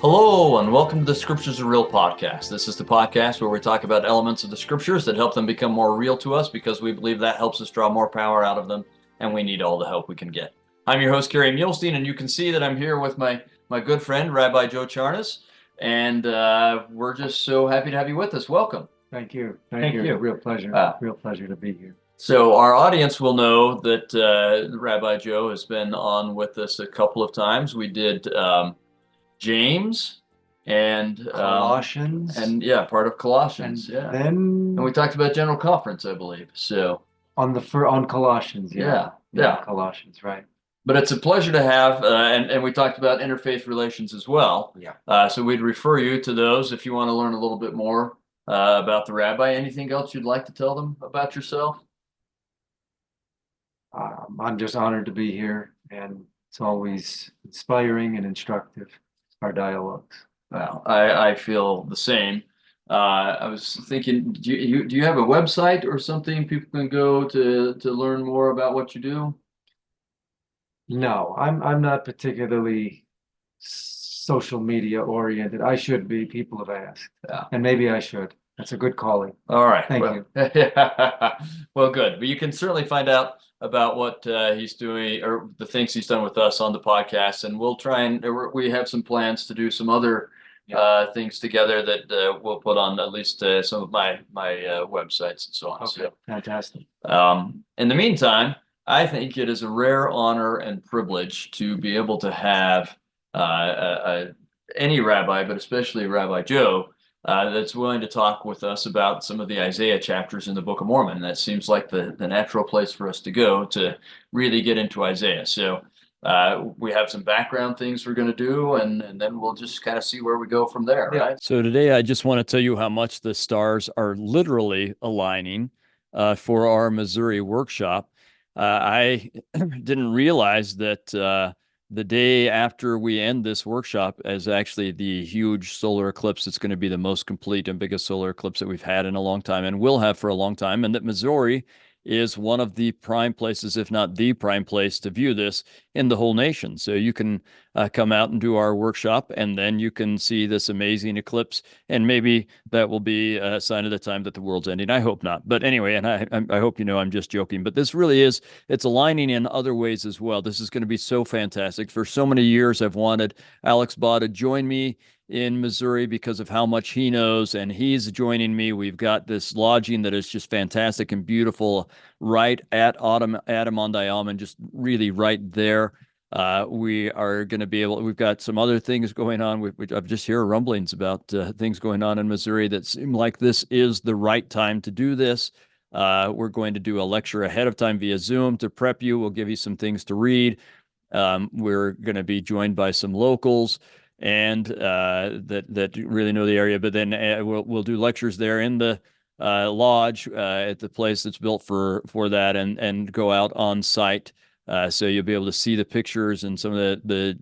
Hello, and welcome to the Scriptures Are Real podcast. This is the podcast where we talk about elements of the Scriptures that help them become more real to us because we believe that helps us draw more power out of them, and we need all the help we can get. I'm your host, Kerry, and you can see that I'm here with my good friend, Rabbi Joe Charnes, and we're just so happy to have you with us. Welcome. Thank you. Thank you. Real pleasure. Real pleasure to be here. So our audience will know that Rabbi Joe has been on with us a couple of times. We did James and Colossians. Part of Colossians. And and we talked about General Conference, I believe. So on Colossians. Yeah. Colossians, right. But it's a pleasure to have, and we talked about interfaith relations as well. Yeah. So we'd refer you to those if you want to learn a little bit more about the rabbi. Anything else you'd like to tell them about yourself? I'm just honored to be here, and it's always inspiring and instructive, our dialogues. Well, I feel the same. I was thinking, do you have a website or something people can go to learn more about what you do? No, I'm not particularly social media oriented. I should be. People have asked. Yeah. And maybe I should. That's a good calling. All right. Thank you. Well, good. But you can certainly find out about what he's doing or the things he's done with us on the podcast. And we'll try and we have some plans to do some other things together that we'll put on at least some of my websites and so on. Okay. So, fantastic. In the meantime, I think it is a rare honor and privilege to be able to have any rabbi, but especially Rabbi Joe, that's willing to talk with us about some of the Isaiah chapters in the Book of Mormon. That seems like the natural place for us to go to really get into Isaiah. So we have some background things we're going to do, and then we'll just kind of see where we go from there, right? So today I just want to tell you how much the stars are literally aligning for our Missouri workshop. I didn't realize that the day after we end this workshop is actually the huge solar eclipse. It's going to be the most complete and biggest solar eclipse that we've had in a long time and will have for a long time. And that Missouri is one of the prime places, if not the prime place, to view this in the whole nation. So you can come out and do our workshop, and then you can see this amazing eclipse. And maybe that will be a sign of the time that the world's ending. I hope not. But anyway, and I hope you know I'm just joking. But this really is, it's aligning in other ways as well. This is going to be so fantastic. For so many years, I've wanted Alex Baugh to join me in Missouri because of how much he knows, and he's joining me. We've got this lodging that is just fantastic and beautiful right at Adam-on-the-Almond, just really right there. We are going to be able, we've got some other things going on. I've just heard rumblings about things going on in Missouri that seem like this is the right time to do this. We're going to do a lecture ahead of time via Zoom to prep you. We'll give you some things to read. We're going to be joined by some locals and that really know the area. But then we'll do lectures there in the lodge at the place that's built for that, and go out on site. So you'll be able to see the pictures and some of the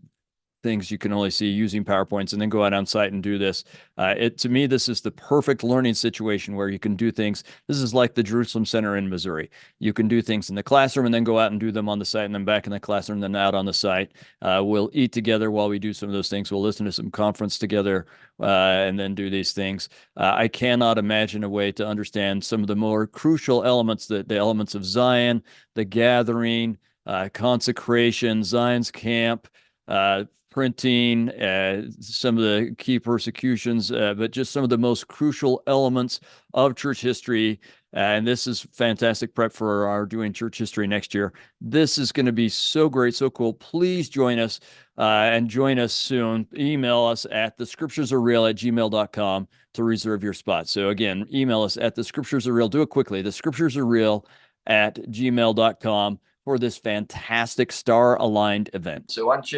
things you can only see using PowerPoints, and then go out on site and do this. To me, this is the perfect learning situation where you can do things. This is like the Jerusalem Center in Missouri. You can do things in the classroom and then go out and do them on the site, and then back in the classroom, then out on the site. We'll eat together while we do some of those things. We'll listen to some conference together and then do these things. I cannot imagine a way to understand some of the more crucial elements, the elements of Zion, the gathering, consecration, Zion's camp, printing, some of the key persecutions, but just some of the most crucial elements of church history. And this is fantastic prep for our doing church history next year. This is going to be so great, so cool. Please join us and join us soon. Email us at thescripturesarereal@gmail.com to reserve your spot. So again, email us at thescripturesarereal. Do it quickly. thescripturesarereal@gmail.com for this fantastic star-aligned event. So why don't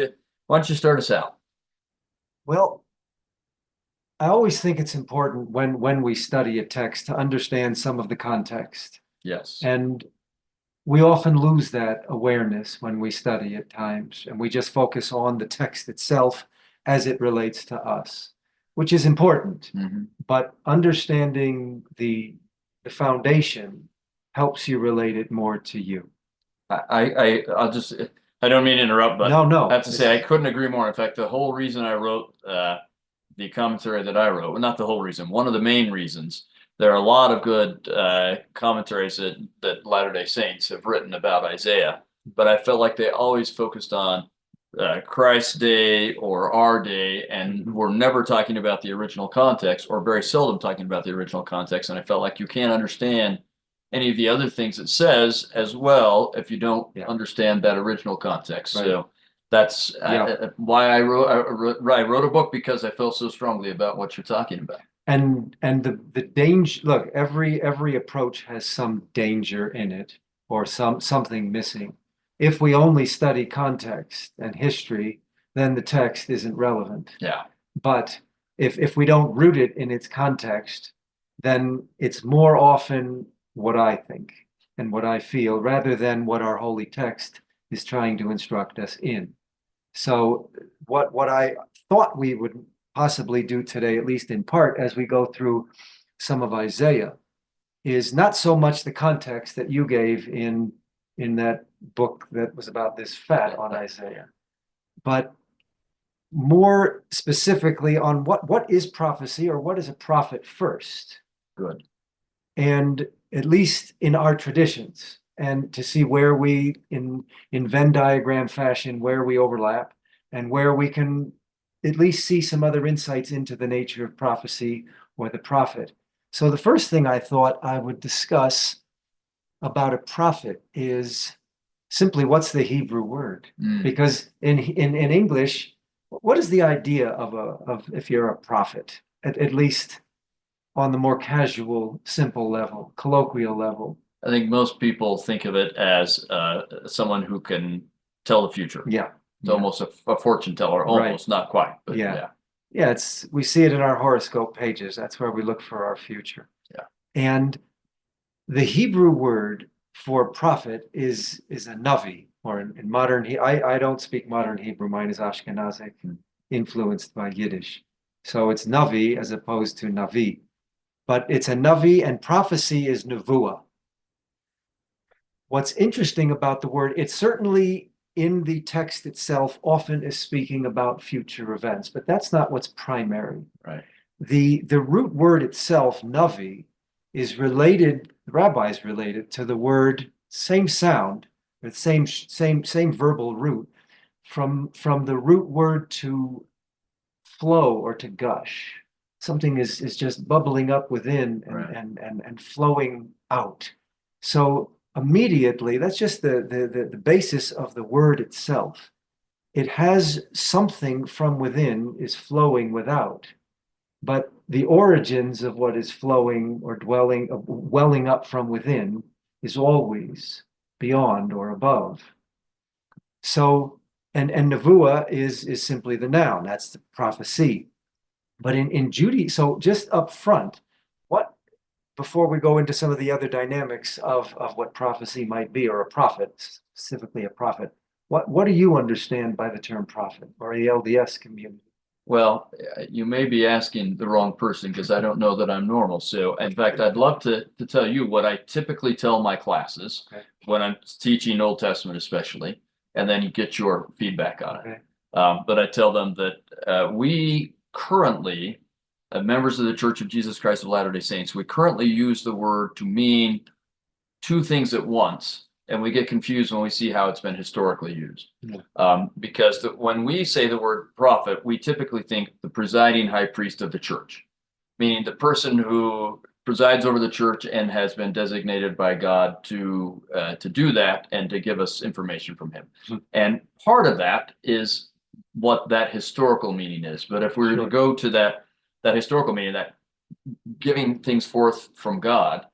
you start us out? Well, I always think it's important when we study a text to understand some of the context. Yes. And we often lose that awareness when we study at times, and we just focus on the text itself as it relates to us, which is important. Mm-hmm. But understanding the foundation helps you relate it more to you. I'll just, I don't mean to interrupt, but No. I have to say I couldn't agree more. In fact, the whole reason I wrote the commentary that I wrote, well, not the whole reason, one of the main reasons, there are a lot of good commentaries that Latter-day Saints have written about Isaiah, but I felt like they always focused on Christ's day or our day, and we're never talking about the original context, or very seldom talking about the original context. And I felt like you can't understand any of the other things it says as well if you don't understand that original context. Right. So that's why I wrote a book, because I felt so strongly about what you're talking about. And the danger, look, every approach has some danger in it, or something missing. If we only study context and history, then the text isn't relevant. Yeah. But if we don't root it in its context, then it's more often what I think and what I feel, rather than what our holy text is trying to instruct us in. So what I thought we would possibly do today, at least in part, as we go through some of Isaiah, is not so much the context that you gave in that book that was about this fat on Isaiah, but more specifically on what is prophecy, or what is a prophet first. Good. And at least in our traditions, and to see where we, in Venn diagram fashion, where we overlap, and where we can at least see some other insights into the nature of prophecy or the prophet. So the first thing I thought I would discuss about a prophet is simply, what's the Hebrew word? Because in English, what is the idea of if you're a prophet, at least on the more casual, simple level, colloquial level? I think most people think of it as someone who can tell the future. Yeah. It's almost a fortune teller, almost, not quite, but yeah. Yeah, we see it in our horoscope pages. That's where we look for our future. Yeah. And the Hebrew word for prophet is a Navi, or in modern, I don't speak modern Hebrew, mine is Ashkenazic, influenced by Yiddish. So it's Navi as opposed to Navi. But it's a Navi, and prophecy is Nevuah. What's interesting about the word, it's certainly in the text itself often is speaking about future events, but that's not what's primary. Right. The root word itself, Navi, is related, the rabbis related to the word, same sound, but same verbal root, from the root word to flow or to gush. Something is just bubbling up within and flowing out. So immediately, that's just the basis of the word itself. It has something from within is flowing without, but the origins of what is flowing or welling up from within is always beyond or above. So, and Nevuah is simply the noun, that's the prophecy. But in Judaism, so just up front, before we go into some of the other dynamics of what prophecy might be, or a prophet, specifically a prophet, what do you understand by the term prophet, or the LDS community? Well, you may be asking the wrong person, because I don't know that I'm normal. So in fact, I'd love to tell you what I typically tell my classes when I'm teaching Old Testament especially, and then you get your feedback on it. But I tell them that we currently, members of the Church of Jesus Christ of Latter-day Saints, we currently use the word to mean two things at once, and we get confused when we see how it's been historically used. Because when we say the word prophet, we typically think the presiding high priest of the church, meaning the person who presides over the church and has been designated by God to do that and to give us information from him. And part of that is what that historical meaning is. But if we were to go to that historical meaning, that giving things forth from God,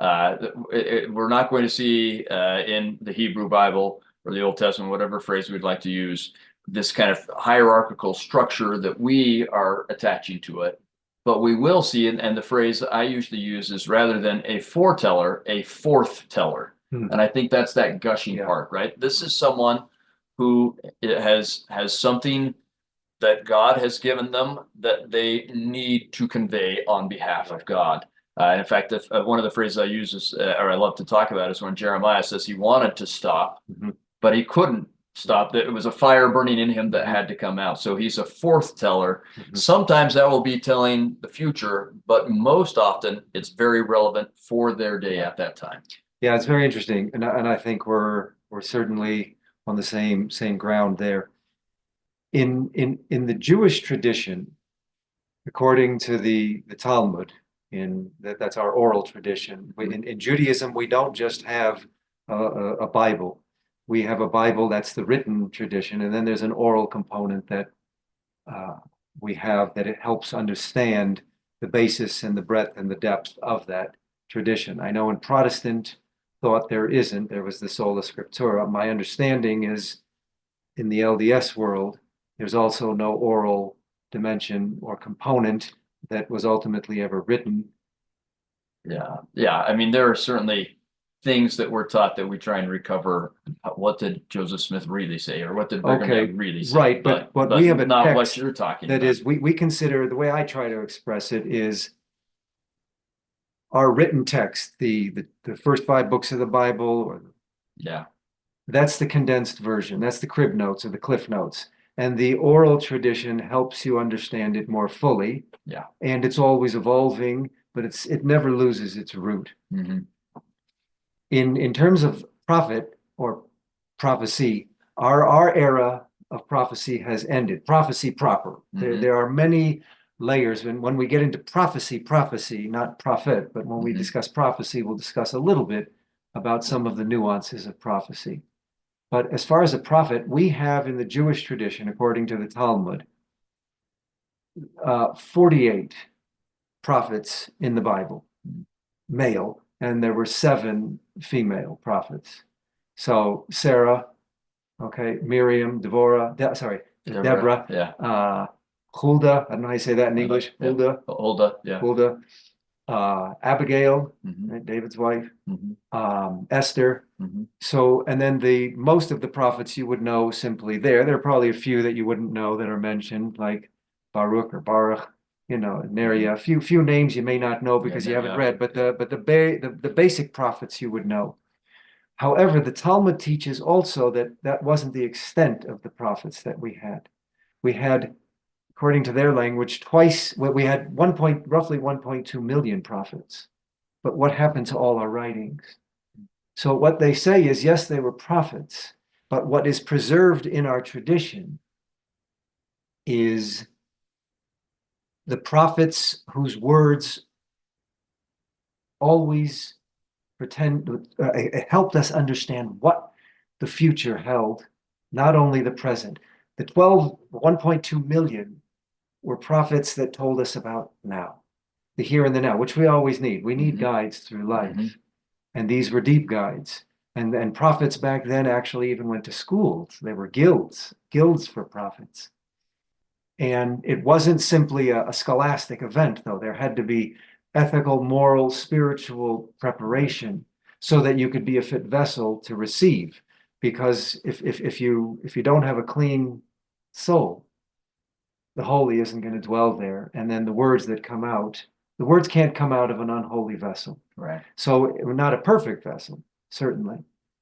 we're not going to see in the Hebrew Bible or the Old Testament, whatever phrase we'd like to use, this kind of hierarchical structure that we are attaching to it. But we will see, and the phrase I usually use is, rather than a foreteller, a forth teller. And I think that's that gushing part, right? This is someone who has something that God has given them that they need to convey on behalf of God. In fact, one of the phrases I use is, or I love to talk about, is when Jeremiah says he wanted to stop, but he couldn't stop. That it was a fire burning in him that had to come out. So he's a forth teller. Mhm. Sometimes that will be telling the future, but most often it's very relevant for their day at that time. Yeah, it's very interesting, and I think we're certainly on the same ground there. In the Jewish tradition, according to the Talmud, that's our oral tradition. In Judaism, we don't just have a Bible. We have a Bible that's the written tradition, and then there's an oral component that we have that it helps understand the basis and the breadth and the depth of that tradition. I know in Protestant thought there isn't. There was the sola scriptura. My understanding is in the LDS world, there's also no oral dimension or component that was ultimately ever written. Yeah. I mean, there are certainly things that we're taught that we try and recover. What did Joseph Smith really say, or what did Brigham Okay, Young really say? right, but we have a not what text you're talking that about. is, we consider, the way I try to express it is our written text, the first 5 books of the Bible, or Yeah. that's the condensed version. That's the crib notes or the cliff notes. And the oral tradition helps you understand it more fully. Yeah. And it's always evolving, but it never loses its root. Mhm. In terms of prophet or prophecy, our era of prophecy has ended. Prophecy proper. There are many layers. When we get into prophecy, not prophet, but when we discuss prophecy, we'll discuss a little bit about some of the nuances of prophecy. But as far as a prophet, we have in the Jewish tradition, according to the Talmud, 48 prophets in the Bible, male, and there were 7 female prophets. So Sarah, okay, Miriam, Deborah, Deborah, Yeah. Huldah, I don't know how you say that in English, Yeah. Huldah, Yeah. Huldah, Abigail, Mhm. right, David's wife, Mhm. Esther. Mhm. So, and then most of the prophets you would know simply there. There are probably a few that you wouldn't know that are mentioned, like Baruch or Baruch, Neriah. A few names you may not know because you haven't read, but the basic prophets you would know. However, the Talmud teaches also that that wasn't the extent of the prophets that we had. We had, according to their language, we had roughly 1.2 million prophets. But what happened to all our writings? So what they say is, yes, they were prophets, but what is preserved in our tradition is the prophets whose words always it helped us understand what the future held, not only the present. The 1.2 million were prophets that told us about now, the here and the now, which we always need. We need guides through life. And these were deep guides. And prophets back then actually even went to schools. There were guilds for prophets. And it wasn't simply a scholastic event, though. There had to be ethical, moral, spiritual preparation so that you could be a fit vessel to receive. Because if you don't have a clean soul, the holy isn't going to dwell there. And then the words can't come out of an unholy vessel. Right. So we're not a perfect vessel, certainly,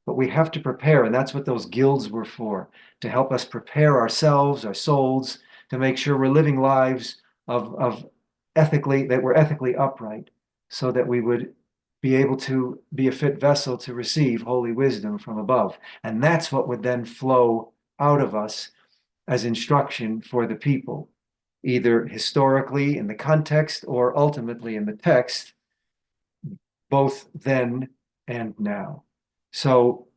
but we have to prepare. And that's what those guilds were for, to help us prepare ourselves, our souls, to make sure we're living lives of that we're ethically upright, so that we would be able to be a fit vessel to receive holy wisdom from above. And that's what would then flow out of us as instruction for the people, either historically in the context or ultimately in the text, both then and now. So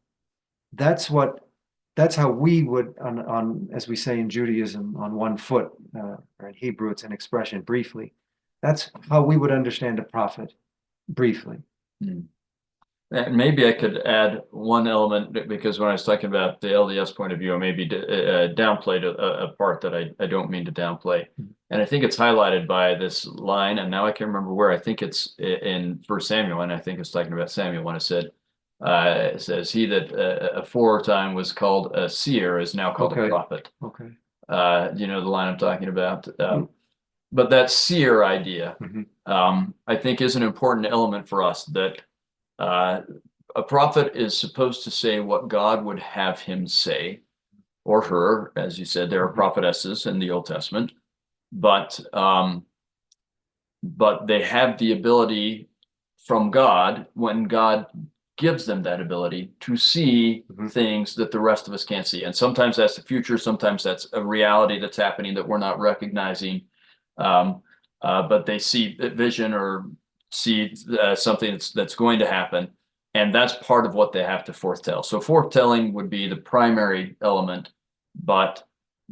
that's how we would, on as we say in Judaism, on one foot, or in Hebrew it's an expression, briefly. That's how we would understand a prophet, briefly. And maybe I could add one element, because when I was talking about the LDS point of view, I maybe downplayed a part that I don't mean to downplay. And I think it's highlighted by this line, and now I can't remember where. I think it's in 1 Samuel, and I think it's talking about Samuel when it says, he that aforetime was called a seer is now called a prophet. Okay. You know the line I'm talking about? But that seer idea, I think, is an important element for us, that a prophet is supposed to say what God would have him say, or her, as you said, there are prophetesses in the Old Testament, but they have the ability from God, when God gives them that ability, to see things that the rest of us can't see. And sometimes that's the future, sometimes that's a reality that's happening that we're not recognizing. But they see a vision or see something that's going to happen. And that's part of what they have to foretell. So foretelling would be the primary element, but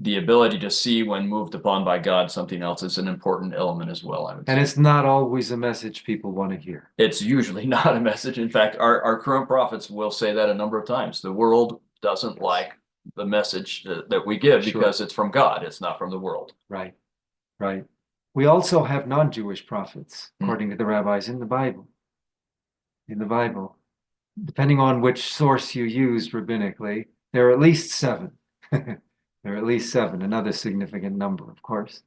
the ability to see when moved upon by God something else is an important element as well, I would say. And it's not always a message people want to hear. It's usually not a message. In fact, our current prophets will say that a number of times. The world doesn't like the message that we give because it's from God. It's not from the world. Right, right. We also have non-Jewish prophets, according to the rabbis in the Bible. In the Bible, depending on which source you use rabbinically, there are at least 7. There are at least 7, another significant number, of course.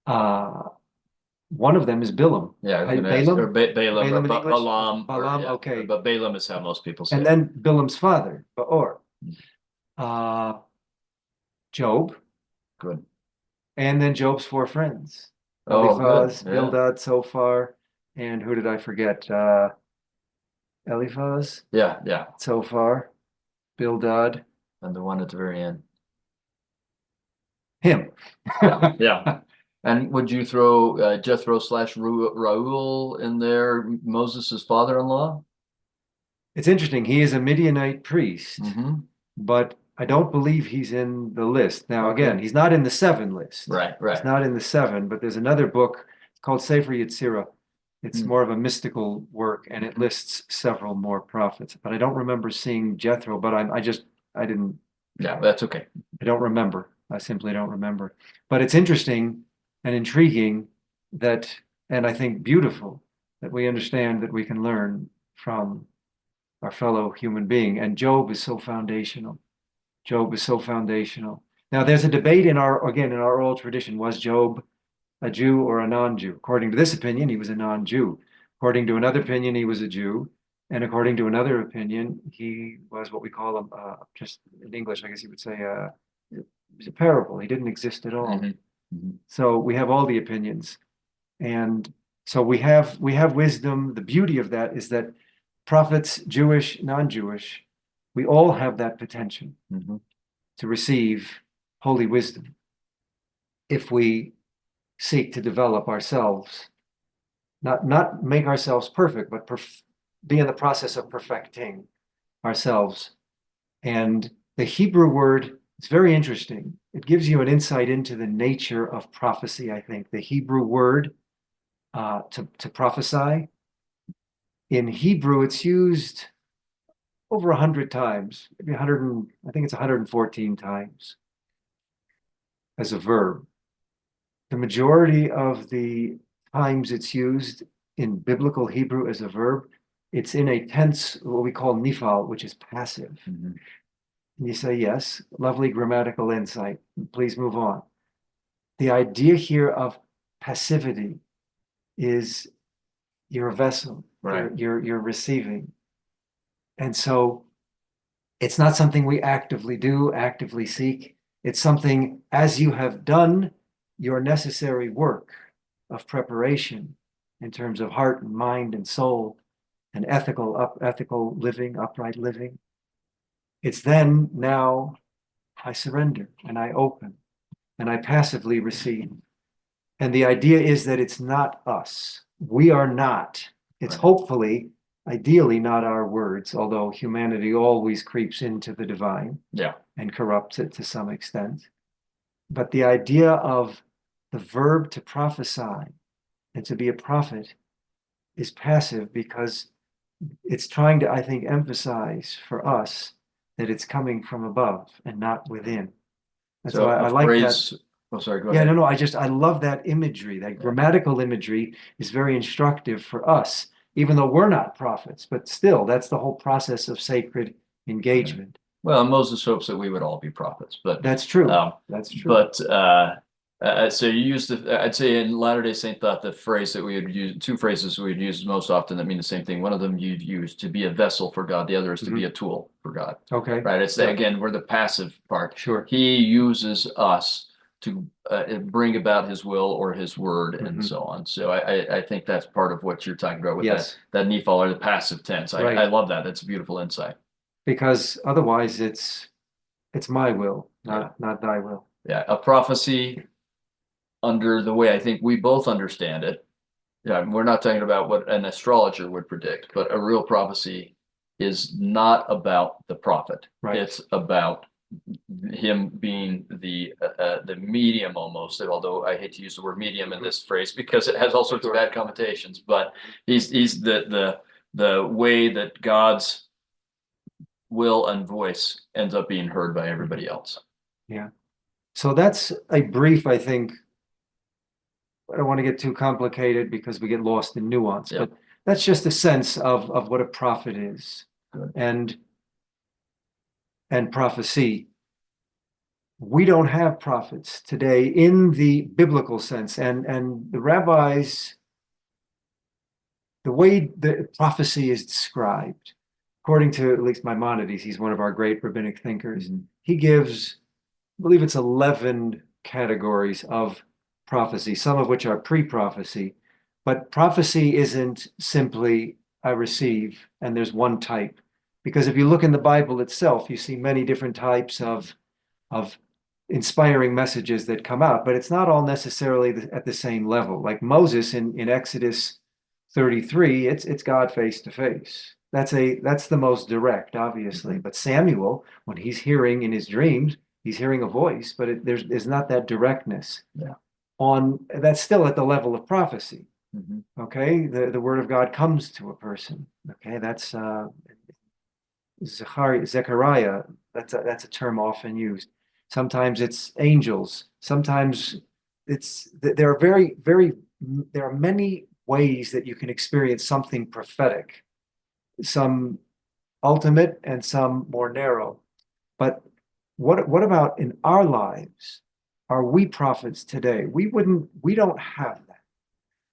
One of them is Bilam. Yeah, Balaam? or Balaam, Balaam in English? Balaam, Balaam, okay. But Balaam is how most people say And it. then Bilam's father, Beor. Job. Good. And then Job's 4 friends. Oh, Eliphaz, good. Yeah. Bildad, Zophar, and who did I forget? Eliphaz, Yeah. Zophar, Bildad, And the one at the very end. him. Yeah. And would you throw Jethro / Raul in there, Moses' father-in-law? It's interesting. He is a Midianite priest, but I don't believe he's in the list. Now, again, he's not in the 7 list. Right. He's not in the 7, but there's another book called Sefer Yetzirah. It's more of a mystical work, and it lists several more prophets. But I don't remember seeing Jethro, but I didn't. Yeah, that's okay. I don't remember. I simply don't remember. But it's interesting and intriguing that, and I think beautiful, that we understand that we can learn from our fellow human being. And Job is so foundational. Job is so foundational. Now, there's a debate in our oral tradition. Was Job a Jew or a non-Jew? According to this opinion, he was a non-Jew. According to another opinion, he was a Jew. And according to another opinion, he was what we call just in English, I guess you would say, it was a parable. He didn't exist at all. So we have all the opinions. And so we have wisdom. The beauty of that is that prophets, Jewish, non-Jewish, we all have that potential to receive holy wisdom if we seek to develop ourselves, not make ourselves perfect, but be in the process of perfecting ourselves. And the Hebrew word, it's very interesting. It gives you an insight into the nature of prophecy, I think. The Hebrew word to prophesy, in Hebrew, it's used over 100 times, maybe 100, I think it's 114 times as a verb. The majority of the times it's used in biblical Hebrew as a verb, it's in a tense, what we call nifal, which is passive. And you say, yes, lovely grammatical insight. Please move on. The idea here of passivity is you're a vessel, right? You're receiving. And so it's not something we actively do, actively seek. It's something, as you have done your necessary work of preparation in terms of heart and mind and soul and ethical living, upright living, it's then now I surrender and I open and I passively receive. And the idea is that it's not us. We are not. It's hopefully, ideally, not our words, although humanity always creeps into the divine and corrupts it to some extent. But the idea of the verb to prophesy and to be a prophet is passive because it's trying to, I think, emphasize for us that it's coming from above and not within. And so I like that. Oh, sorry, go ahead. No, I love that imagery. That grammatical imagery is very instructive for us, even though we're not prophets, but still, that's the whole process of sacred engagement. Well, Moses hopes that we would all be prophets, but that's true. That's true. But So you use I'd say in Latter-day Saint thought the phrase that we would use, two phrases we would use most often that mean the same thing. One of them you'd use to be a vessel for God. The other is to be a tool for God. Okay. Right. It's again, we're the passive part. Sure. He uses us to bring about his will or his word and so on. So I think that's part of what you're talking about with that Nephi or the passive tense. I love that. That's a beautiful insight. Because otherwise it's my will, not thy will. Yeah. A prophecy under the way I think we both understand it. Yeah, we're not talking about what an astrologer would predict, but a real prophecy is not about the prophet. Right. It's about him being the medium almost, although I hate to use the word medium in this phrase because it has all sorts of bad connotations, but he's the way that God's will and voice ends up being heard by everybody else. Yeah. So that's a brief, I think. I don't want to get too complicated because we get lost in nuance, but that's just a sense of what a prophet is. Good. And prophecy. We don't have prophets today in the biblical sense, and the rabbis, the way the prophecy is described, according to at least Maimonides, he's one of our great rabbinic thinkers, he gives, I believe it's 11 categories of prophecy, some of which are pre-prophecy, but prophecy isn't simply I receive and there's one type, because if you look in the Bible itself, you see many different types of inspiring messages that come out, but it's not all necessarily at the same level. Like Moses in Exodus 33, it's God face to face. That's the most direct, obviously. But Samuel, when he's hearing in his dreams, he's hearing a voice, but there's not that directness. Yeah. That's still at the level of prophecy. Mm-hmm. Okay, the word of God comes to a person. Okay, that's Zechariah. That's a term often used. Sometimes it's angels. Sometimes there are many ways that you can experience something prophetic, some ultimate and some more narrow. But what about in our lives? Are we prophets today? We don't have that.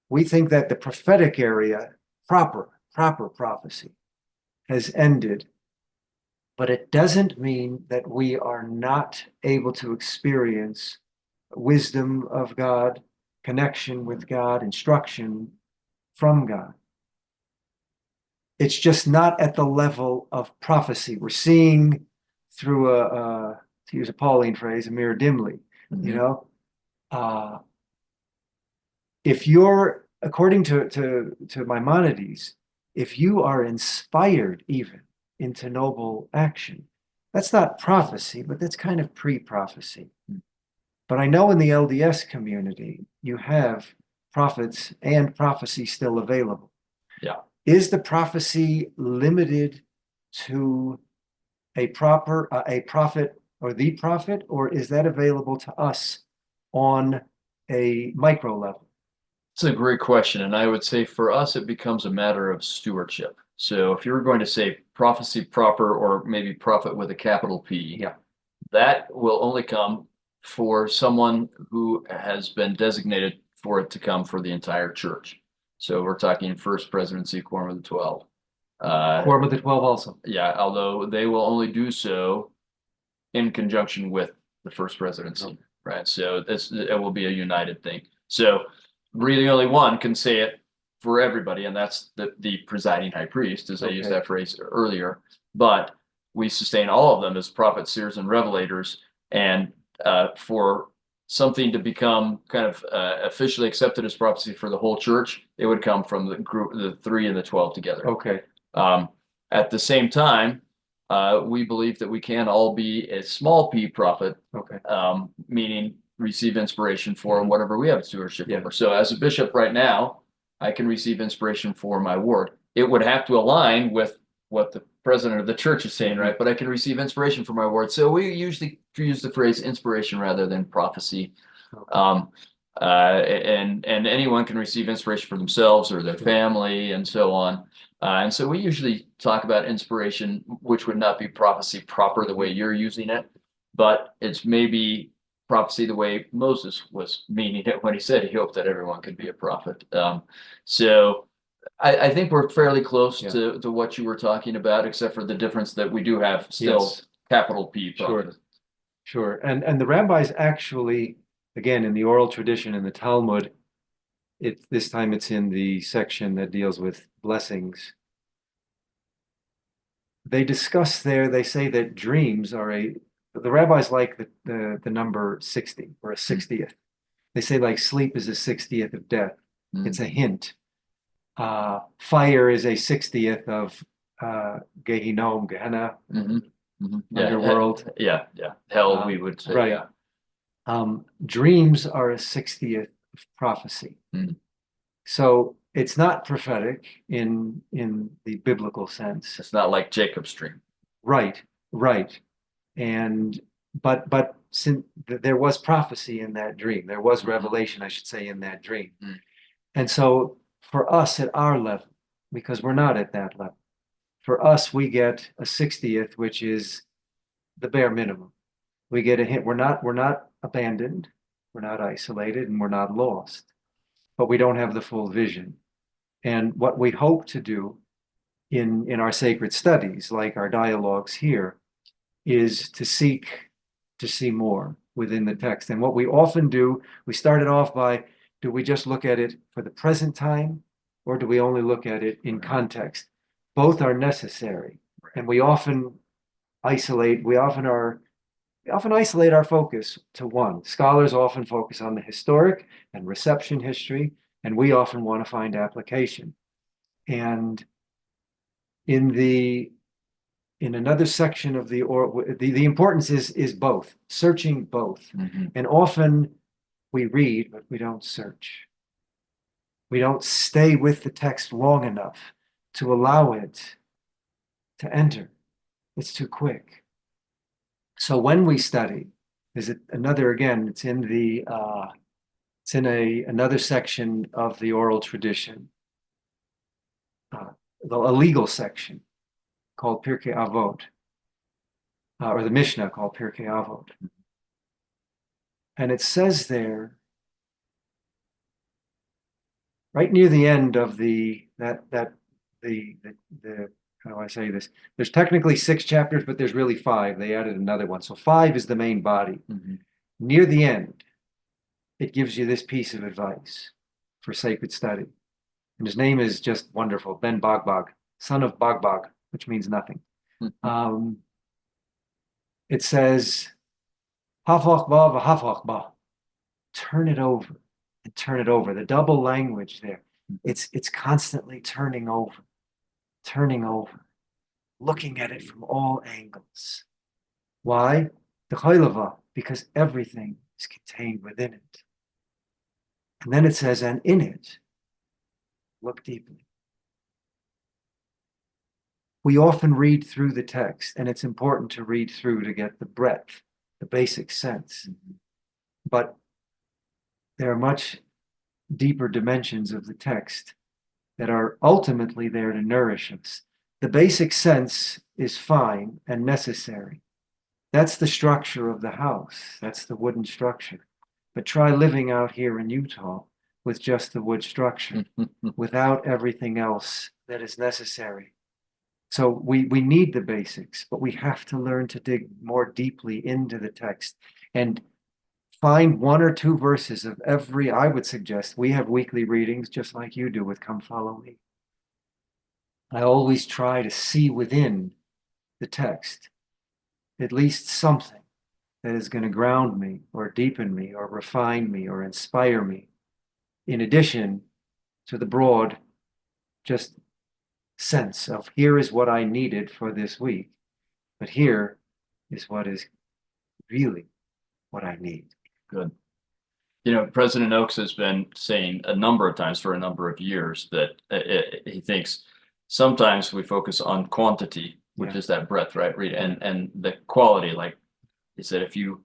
We think that the prophetic area, proper prophecy, has ended, but it doesn't mean that we are not able to experience wisdom of God, connection with God, instruction from God. It's just not at the level of prophecy. We're seeing through to use a Pauline phrase, a mirror dimly. You know, if you're, according to Maimonides, if you are inspired even into noble action, that's not prophecy, but that's kind of pre-prophecy. But I know in the LDS community, you have prophets and prophecy still available. Yeah. Is the prophecy limited to a prophet or the prophet, or is that available to us on a micro level? It's a great question. And I would say for us, it becomes a matter of stewardship. So if you're going to say prophecy proper, or maybe prophet with a capital P, that will only come for someone who has been designated for it to come for the entire church. So we're talking First Presidency, Quorum of the 12. Quorum of the 12 also. Yeah, although they will only do so in conjunction with the First Presidency, right? So it will be a united thing. So really only one can say it for everybody, and that's the presiding high priest, as I used that phrase earlier. But we sustain all of them as prophets, seers, and revelators. And for something to become kind of officially accepted as prophecy for the whole church, it would come from the group, the 3 and the 12 together. Okay. At the same time, we believe that we can all be a small p prophet, meaning receive inspiration for whatever we have stewardship over. So as a bishop right now, I can receive inspiration for my ward. It would have to align with what the president of the church is saying, right? But I can receive inspiration for my ward. So we usually use the phrase inspiration rather than prophecy. And anyone can receive inspiration for themselves or their family and so on. And so we usually talk about inspiration, which would not be prophecy proper the way you're using it, but it's maybe prophecy the way Moses was meaning it when he said he hoped that everyone could be a prophet. So I think we're fairly close to what you were talking about, except for the difference that we do have still capital P prophet. Sure. And the rabbis actually, again, in the oral tradition in the Talmud, this time it's in the section that deals with blessings. They discuss there, they say that dreams are the rabbis like the number 60 or a 60th. They say like sleep is a 60th of death. It's a hint. Fire is a 60th of Gehinnom, Gehenna, underworld. Hell, we would say. Right. Dreams are a 60th of prophecy. So it's not prophetic in the biblical sense. It's not like Jacob's dream. Right. And but since there was prophecy in that dream, there was revelation, I should say, in that dream. And so for us at our level, because we're not at that level, for us we get a 60th, which is the bare minimum. We get a hint. We're not abandoned, we're not isolated, and we're not lost, but we don't have the full vision. And what we hope to do in our sacred studies, like our dialogues here, is to seek to see more within the text. And what we often do, we started off by, do we just look at it for the present time, or do we only look at it in context? Both are necessary, and we often isolate our focus to one. Scholars often focus on the historic and reception history, and we often want to find application. And in another section of the importance is both, searching both. And often we read, but we don't search. We don't stay with the text long enough to allow it to enter. It's too quick. So when we study, it's in another section of the oral tradition, a legal section called Pirkei Avot, or the Mishnah called Pirkei Avot. And it says there, right near the end of the how do I say this? There's technically 6 chapters, but there's really 5. They added another one. So 5 is the main body. Near the end, it gives you this piece of advice for sacred study. And his name is just wonderful, Ben Bagbag, son of Bagbag, which means nothing. It says, Hafach ba v'hafach ba. Turn it over and turn it over. The double language there. It's constantly turning over, looking at it from all angles. Why? Because everything is contained within it. And then it says, and in it, look deeply. We often read through the text, and it's important to read through to get the breadth, the basic sense. But there are much deeper dimensions of the text that are ultimately there to nourish us. The basic sense is fine and necessary. That's the structure of the house. That's the wooden structure. But try living out here in Utah with just the wood structure, without everything else that is necessary. So we need the basics, but we have to learn to dig more deeply into the text and find 1 or 2 verses of every. I would suggest we have weekly readings just like you do with Come Follow Me. I always try to see within the text at least something that is going to ground me or deepen me or refine me or inspire me, in addition to the broad just sense of, here is what I needed for this week, but here is what is really what I need. Good. You know, President Oaks has been saying a number of times for a number of years that he thinks sometimes we focus on quantity, which is that breadth, right? And the quality, like he said, if you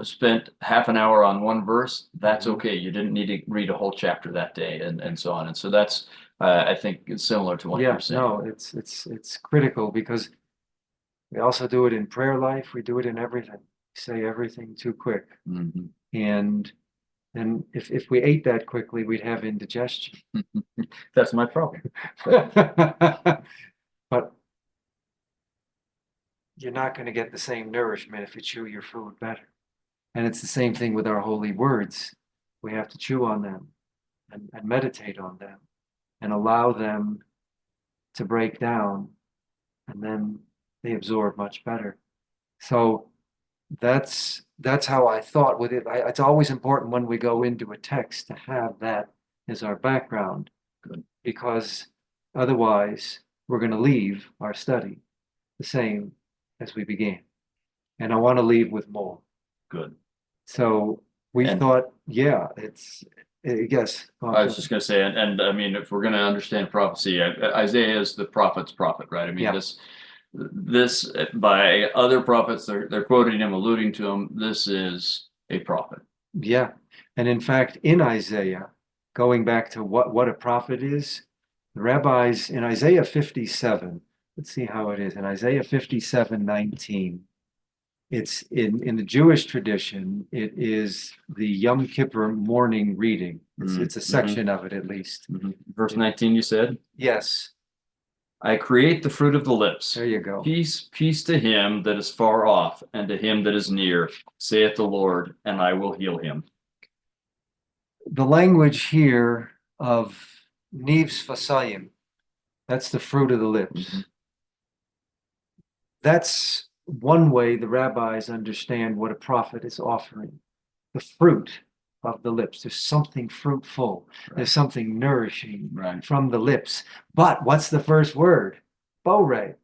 spent half an hour on one verse, that's okay. You didn't need to read a whole chapter that day, and so on. And so that's, I think, it's similar to what you're saying. No, it's critical, because we also do it in prayer life. We do it in everything. say everything too quick. Mhm. And if we ate that quickly, we'd have indigestion. That's my problem. But you're not going to get the same nourishment if you chew your food better. And it's the same thing with our holy words. We have to chew on them and meditate on them and allow them to break down, and then they absorb much better. So that's how I thought with it. It's always important when we go into a text to have that as our background. Good. Because otherwise we're going to leave our study the same as we began. And I want to leave with more. Good. So we thought, yeah, yes. I was just going to say, and I mean, if we're going to understand prophecy, Isaiah is the prophet's prophet, right? I mean, Yeah. this by other prophets, they're quoting him, alluding to him. This is a prophet. Yeah. And in fact, in Isaiah, going back to what a prophet is, the rabbis in Isaiah 57, let's see how it is. In Isaiah 57:19, it's in the Jewish tradition, it is the Yom Kippur morning reading. It's a section of it at least. Verse 19, you said? Yes. I create the fruit of the lips. There you go. Peace, peace to him that is far off, and to him that is near, saith the Lord, and I will heal him. The language here of Nivs Fasayim, that's the fruit of the lips. That's one way the rabbis understand what a prophet is offering. The fruit of the lips. There's something fruitful. Right. There's something nourishing from the lips. But what's the first word? Borei.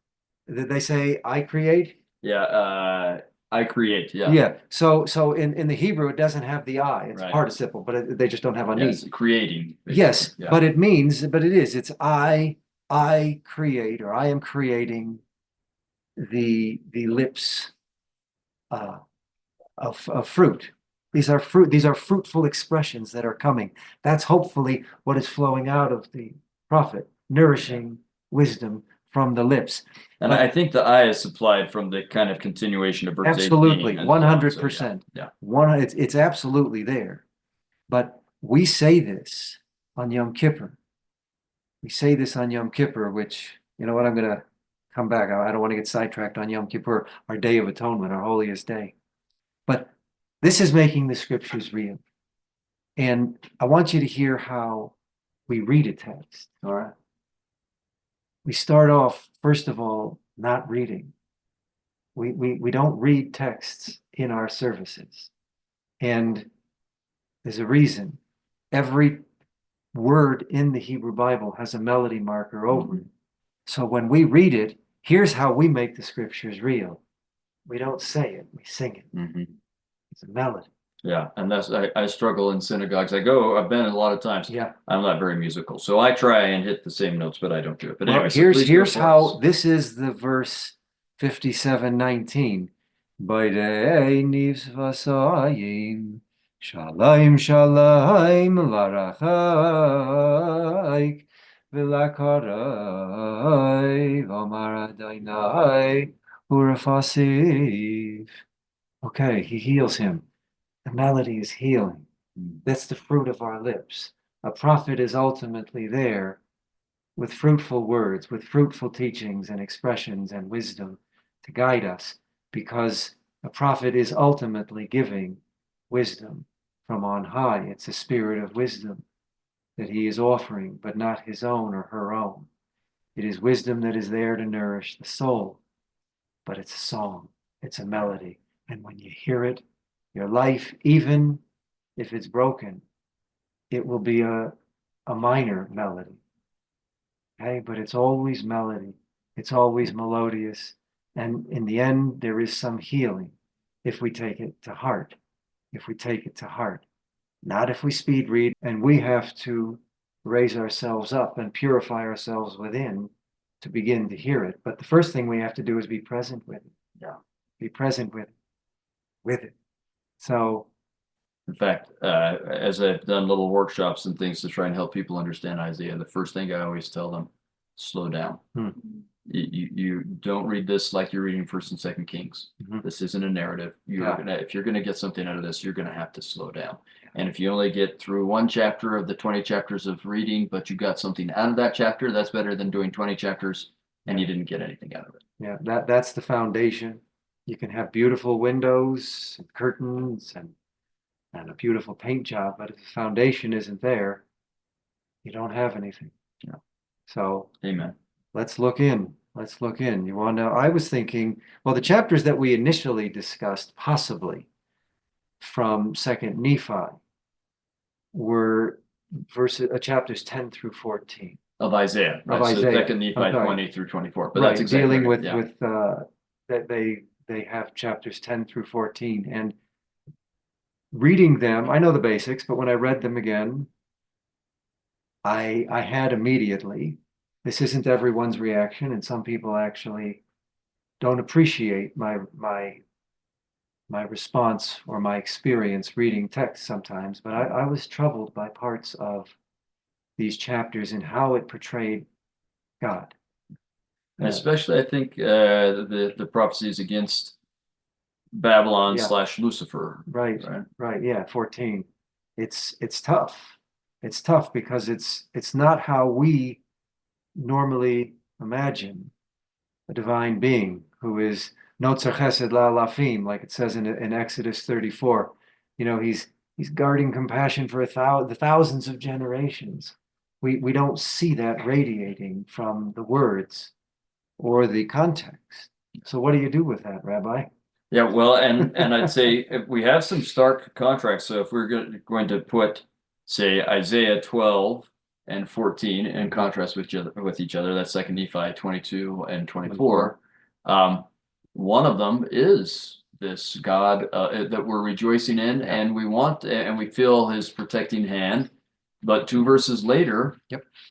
Did they say, I create? Yeah, I create, yeah. Yeah, so in the Hebrew, it doesn't have the I. It's participle, but they just don't have a ni. Yes, creating. Basically. Yes, yeah. But it's I create, or I am creating the lips of fruit. These are fruitful expressions that are coming. That's hopefully what is flowing out of the prophet, nourishing wisdom from the lips. And I think the I is supplied from the kind of continuation of verse 18. Absolutely, 100%. Yeah. It's absolutely there. But we say this on Yom Kippur. We say this on Yom Kippur, which, you know what, I'm going to come back. I don't want to get sidetracked on Yom Kippur, our Day of Atonement, our holiest day. But this is making the scriptures real. And I want you to hear how we read a text, all right? We start off, first of all, not reading. We don't read texts in our services. And there's a reason. Every word in the Hebrew Bible has a melody marker over it. So when we read it, here's how we make the scriptures real. We don't say it, we sing it. It's a melody. Yeah, and that's I struggle in synagogues. I've been a lot of times. Yeah, I'm not very musical, so I try and hit the same notes, but I don't do it. But well, anyway, here's how this is the verse 57:19. B'dei nivs vasayim shalayim shalayim larachaik v'lakarai v'amar Adonai urafasiv. Okay, he heals him. The melody is healing. That's the fruit of our lips. A prophet is ultimately there with fruitful words, with fruitful teachings and expressions and wisdom to guide us, because a prophet is ultimately giving wisdom from on high. It's a spirit of wisdom that he is offering, but not his own or her own. It is wisdom that is there to nourish the soul, but it's a song, it's a melody. And when you hear it, your life, even if it's broken, it will be a minor melody. Okay, but it's always melody. It's always melodious. And in the end, there is some healing if we take it to heart. If we take it to heart. Not if we speed read, and we have to raise ourselves up and purify ourselves within to begin to hear it. But the first thing we have to do is be present with it. Yeah. Be present with it. So, in fact, as I've done little workshops and things to try and help people understand Isaiah, the first thing I always tell them, slow down. You don't read this like you're reading First and Second Kings. Mhm. This isn't a narrative. If you're gonna get something out of this, you're gonna have to slow down. And if you only get through one chapter of the 20 chapters of reading, but you got something out of that chapter, that's better than doing 20 chapters and you didn't get anything out of it. Yeah, that's the foundation. You can have beautiful windows and curtains and a beautiful paint job, but if the foundation isn't there, you don't have anything. Yeah. So Amen. let's look in. Let's look in. You want to know? I was thinking, well, the chapters that we initially discussed, possibly from Second Nephi, were chapters 10 through 14. Of Isaiah, right? Of So Isaiah. Second Nephi Okay. 20 through 24. But Right, that's exactly dealing right. with that they have chapters 10 through 14, and reading them, I know the basics, but when I read them again, I had immediately, this isn't everyone's reaction, and some people actually don't appreciate my response or my experience reading text sometimes, but I was troubled by parts of these chapters and how it portrayed God. And especially, I think the prophecies against Babylon Yeah. / Lucifer. Right. Yeah, 14. It's tough. It's tough because it's not how we normally imagine a divine being who is Notzer Chesed La'alafim, like it says in Exodus 34. You know, he's guarding compassion for the thousands of generations. We don't see that radiating from the words or the context. So what do you do with that, Rabbi? Yeah, well, and I'd say if we have some stark contracts. So if we're going to put, say, Isaiah 12 and 14 in contrast with each other, that's Second Nephi 22 and 24. One of them is this God that we're rejoicing in, and we want, and we feel His protecting hand. But 2 verses later,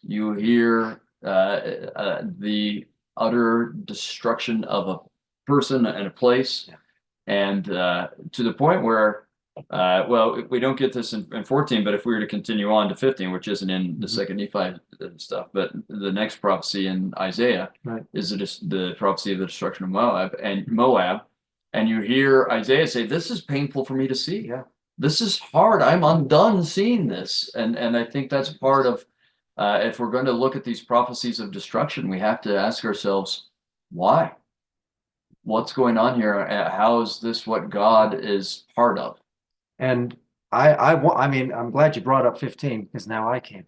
you hear the utter destruction of a person and a place. And to the point where, well, we don't get this in 14, but if we were to continue on to 15, which isn't in the Second Nephi stuff, but the next prophecy in Isaiah is the prophecy of the destruction of Moab, and you hear Isaiah say, "This is painful for me to see. Yeah. This is hard. I'm undone seeing this." And I think that's part of, if we're going to look at these prophecies of destruction, we have to ask ourselves, why? What's going on here? How is this what God is part of? And I mean, I'm glad you brought up 15 because now I can.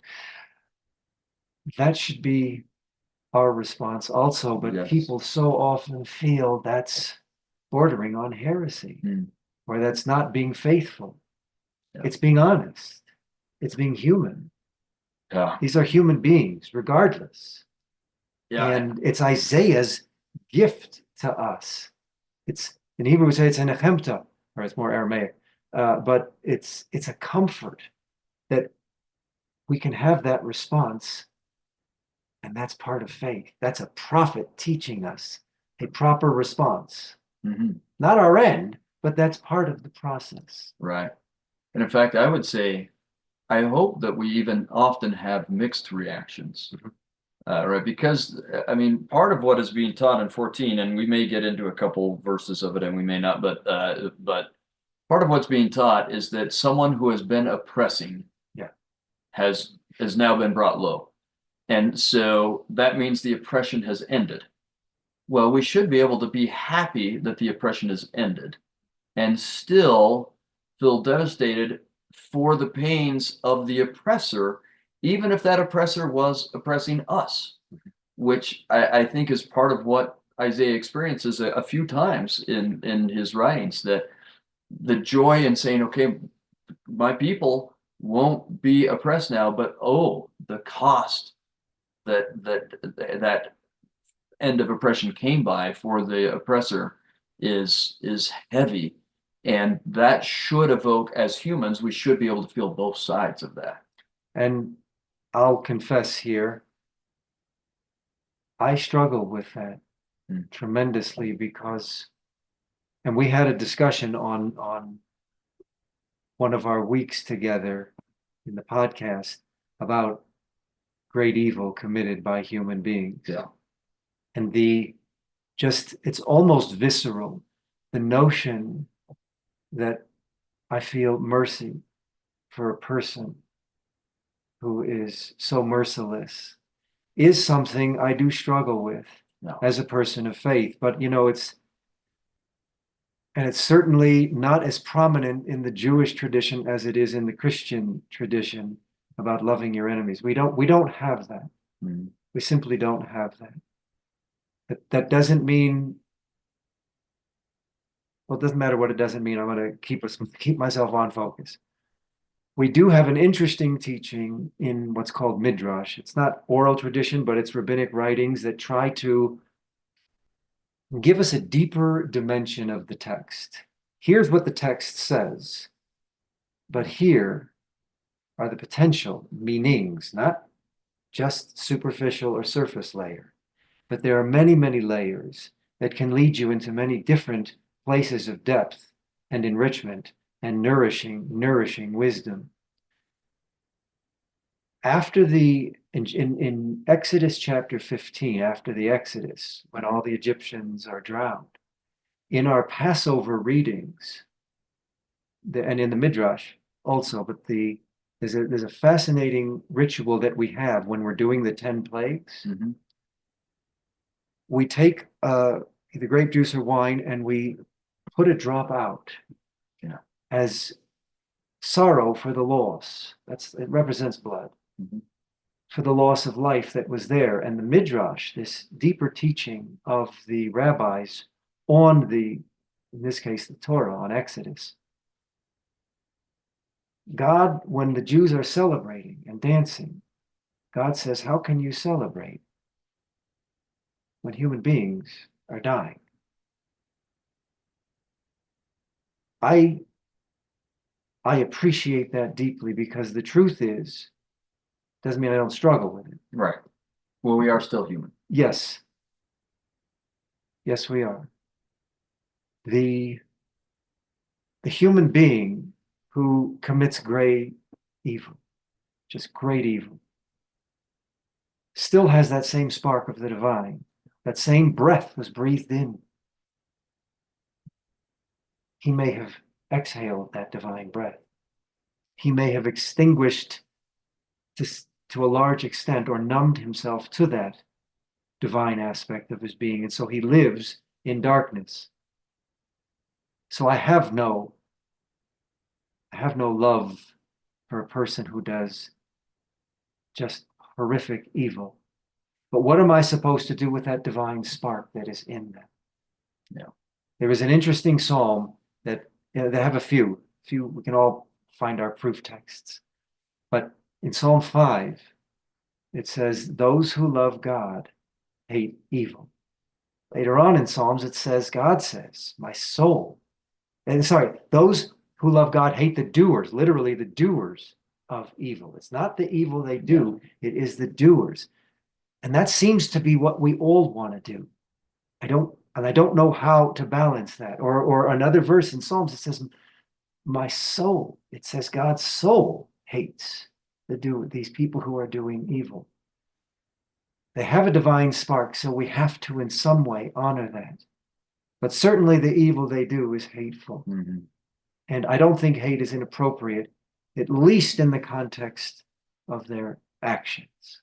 That should be our response also, but people so often feel that's bordering on heresy, or that's not being faithful. It's being honest. It's being human. These are human beings, regardless. And it's Isaiah's gift to us. It's in Hebrew we say it's a nechemta, or it's more Aramaic, but it's a comfort that we can have that response, and that's part of faith. That's a prophet teaching us a proper response. Not our end, but that's part of the process. Right. And in fact, I would say, I hope that we even often have mixed reactions. Right, because I mean, part of what is being taught in 14, and we may get into a couple verses of it, and we may not, but part of what's being taught is that someone who has been oppressing, has now been brought low, and so that means the oppression has ended. Well, we should be able to be happy that the oppression has ended, and still feel devastated for the pains of the oppressor, even if that oppressor was oppressing us, which I think is part of what Isaiah experiences a few times in his writings, that the joy in saying, okay, my people won't be oppressed now, but oh, the cost that end of oppression came by for the oppressor is heavy. And that should evoke, as humans, we should be able to feel both sides of that. And I'll confess here, I struggle with that tremendously because, and we had a discussion on one of our weeks together in the podcast about great evil committed by human beings. And it's almost visceral, the notion that I feel mercy for a person who is so merciless is something I do struggle with as a person of faith. But it's certainly not as prominent in the Jewish tradition as it is in the Christian tradition about loving your enemies. We don't have that. Mm-hmm. We simply don't have that. That doesn't mean, well, it doesn't matter what it doesn't mean. I'm going to keep myself on focus. We do have an interesting teaching in what's called Midrash. It's not oral tradition, but it's rabbinic writings that try to give us a deeper dimension of the text. Here's what the text says, but here are the potential meanings, not just superficial or surface layer, but there are many, many layers that can lead you into many different places of depth and enrichment and nourishing wisdom. After in Exodus chapter 15, after the Exodus, when all the Egyptians are drowned, in our Passover readings, and in the Midrash also, but there's a fascinating ritual that we have when we're doing the 10 plagues. Mm-hmm. We take the grape juice or wine and we put a drop out as sorrow for the loss. It represents blood. Mm-hmm. For the loss of life that was there. And the Midrash, this deeper teaching of the rabbis on in this case, the Torah, on Exodus. God, when the Jews are celebrating and dancing, God says, how can you celebrate when human beings are dying? I appreciate that deeply, because the truth doesn't mean I don't struggle with it. Right. Well, we are still human. Yes. Yes, we are. The human being who commits great evil, just great evil, still has that same spark of the divine. That same breath was breathed in. He may have exhaled that divine breath. He may have extinguished to a large extent, or numbed himself to that divine aspect of his being. And so he lives in darkness. So I have no love for a person who does just horrific evil. But what am I supposed to do with that divine spark that is in them? Yeah. There is an interesting psalm that they have a few. We can all find our proof texts. But in Psalm 5, it says, those who love God hate evil. Later on in Psalms, it says, God says, my soul. And those who love God hate the doers, literally the doers of evil. It's not the evil they do, it is the doers. And that seems to be what we all want to do. I don't know how to balance that. Or another verse in Psalms, it says, my soul, it says God's soul hates these people who are doing evil. They have a divine spark, so we have to in some way honor that. But certainly the evil they do is hateful. Mm-hmm. And I don't think hate is inappropriate, at least in the context of their actions.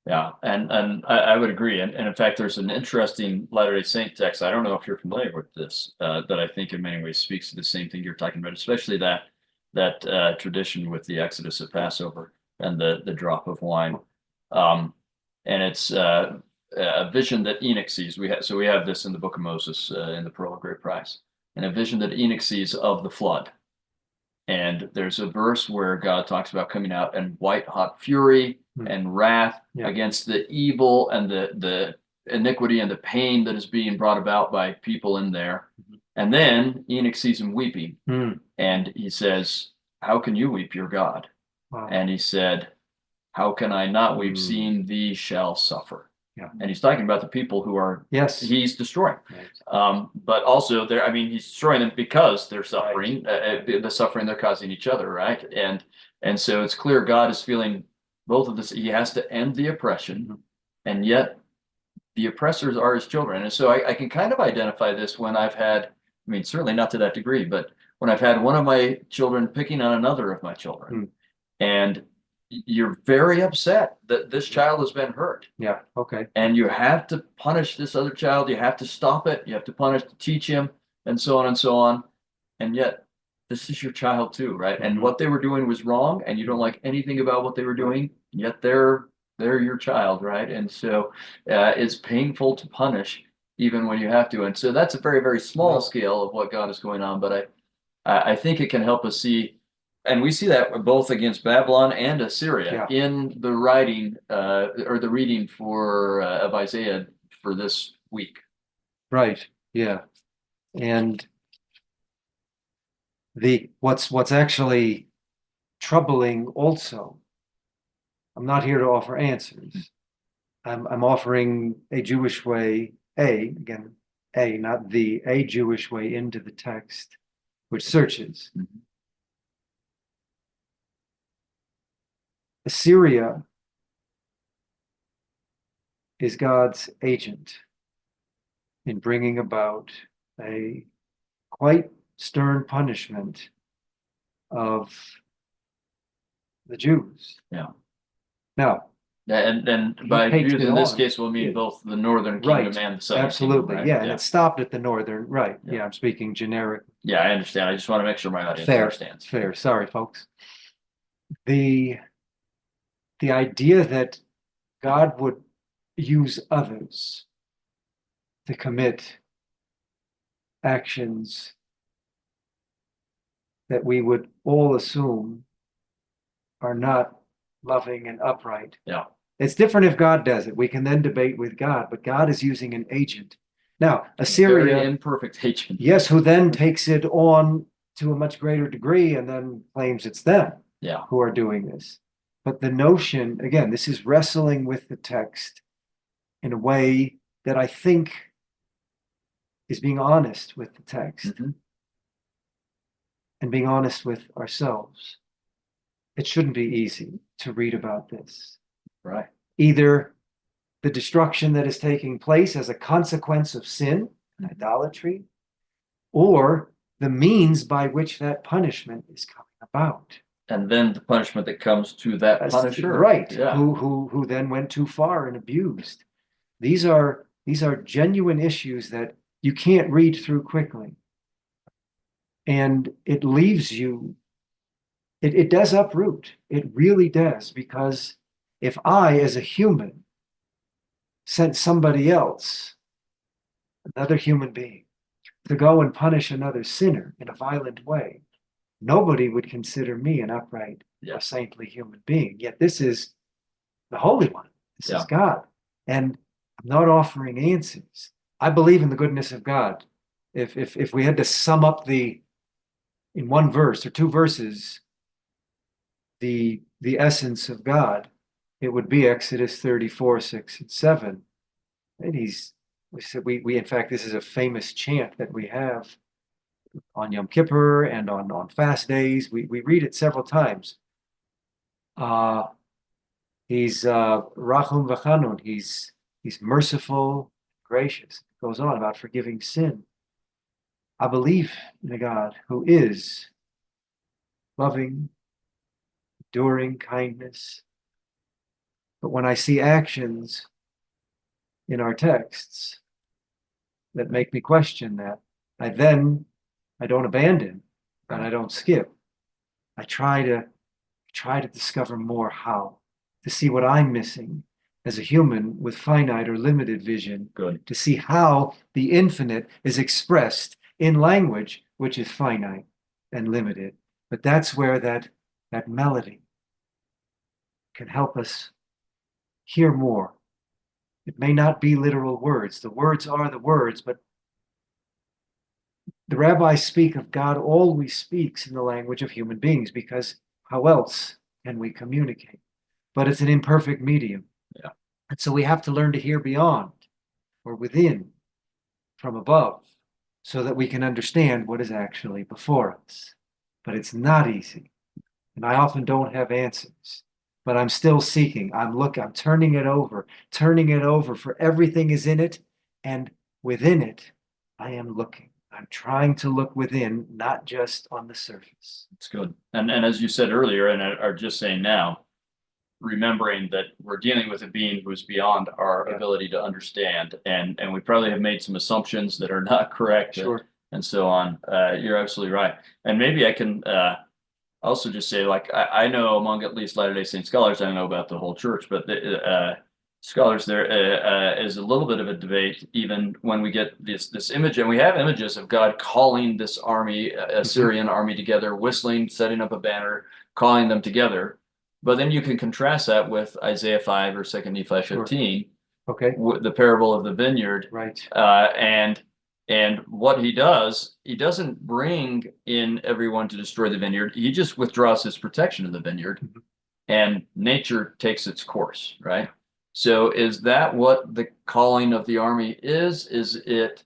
Yeah, and I would agree. And in fact, there's an interesting Latter-day Saint text. I don't know if you're familiar with this, that I think in many ways speaks to the same thing you're talking about, especially that tradition with the Exodus of Passover and the drop of wine. And it's a vision that Enoch sees. We have this in the Book of Moses in the Pearl of Great Price, and a vision that Enoch sees of the flood. And there's a verse where God talks about coming out in white hot fury and wrath against the evil and the iniquity and the pain that is being brought about by people in there. And then Enoch sees him weeping, and he says, how can you weep? You're God. Wow. And he said, how can I not weep, seeing thee shall suffer? Yeah. And he's talking about the people who are he's destroying. Right. But also he's destroying them because they're suffering, the suffering they're causing each other, right? And so it's clear God is feeling both of this. He has to end the oppression, and yet the oppressors are his children. And so I can kind of identify this when I've had, I mean, certainly not to that degree, but when I've had one of my children picking on another of my children, and you're very upset that this child has been hurt. Yeah. Okay. And you have to punish this other child. You have to stop it. You have to punish to teach him, and so on and so on. And yet, this is your child too, right? And what they were doing was wrong, and you don't like anything about what they were doing. Yet they're your child, right? And so it's painful to punish even when you have to. And so that's a very, very small scale of what God is going on. But I think it can help us see, and we see that both against Babylon and Assyria in the writing or the reading for of Isaiah for this week. Right. Yeah. And what's actually troubling also, I'm not here to offer answers. I'm offering a Jewish way, not a Jewish way into the text, which searches. Assyria is God's agent in bringing about a quite stern punishment of the Jews. Yeah. Now, and by Jews in this case, we'll mean both the northern kingdom and the southern absolutely, kingdom, right? Yeah, and it stopped at the northern, right? Yeah. Yeah, I'm speaking generic. Yeah, I understand. I just want to make sure my audience understands. Fair. Sorry, folks. The idea that God would use others to commit actions that we would all assume are not loving and upright. Yeah. It's different if God does it. We can then debate with God, but God is using an agent. Now, Assyria, very imperfect agent. Yes, who then takes it on to a much greater degree and then claims it's them who are doing this. But the notion, again, this is wrestling with the text in a way that I think is being honest with the text and being honest with ourselves. It shouldn't be easy to read about this. Right. Either the destruction that is taking place as a consequence of sin and idolatry, or the means by which that punishment is coming about. And then the punishment that comes to that punisher. Right. Yeah. Who then went too far and abused. These are genuine issues that you can't read through quickly. And it leaves you, it does uproot. It really does, because if I, as a human, sent somebody else, another human being, to go and punish another sinner in a violent way, nobody would consider me an upright or saintly human being. Yet this is the Holy One. This is God. And I'm not offering answers. I believe in the goodness of God. If we had to sum up in one verse or two verses, the essence of God, it would be Exodus 34, 6, and 7. And we in fact, this is a famous chant that we have on Yom Kippur and on fast days. We read it several times. He's Rachum v'chanun. He's merciful, gracious. It goes on about forgiving sin. I believe in a God who is loving, enduring kindness. But when I see actions in our texts that make me question that, I don't abandon and I don't skip. I try to discover more how, to see what I'm missing as a human with finite or limited vision. Good. To see how the infinite is expressed in language which is finite and limited. But that's where that melody can help us hear more. It may not be literal words. The words are the words, but the rabbis speak of God always speaks in the language of human beings, because how else can we communicate? But it's an imperfect medium. Yeah. And so we have to learn to hear beyond or within, from above, so that we can understand what is actually before us. But it's not easy. And I often don't have answers. but I'm still seeking. I'm turning it over, for everything is in it, and within it, I am looking. I'm trying to look within, not just on the surface. It's good. And as you said earlier, and are just saying now, remembering that we're dealing with a being who's beyond our ability to understand, and we probably have made some assumptions that are not correct, Sure. and so on. You're absolutely right. And maybe I can also just say, like, I know among at least Latter-day Saint scholars, I don't know about the whole church, but the scholars, there is a little bit of a debate even when we get this image, and we have images of God calling this army, Assyrian army, together, whistling, setting up a banner, calling them together. But then you can contrast that with Isaiah 5 or 2 Nephi 15, Okay. the parable of the vineyard, Right. and what he does, he doesn't bring in everyone to destroy the vineyard. He just withdraws his protection of the vineyard, and nature takes its course, right? So is that what the calling of the army is? Is it,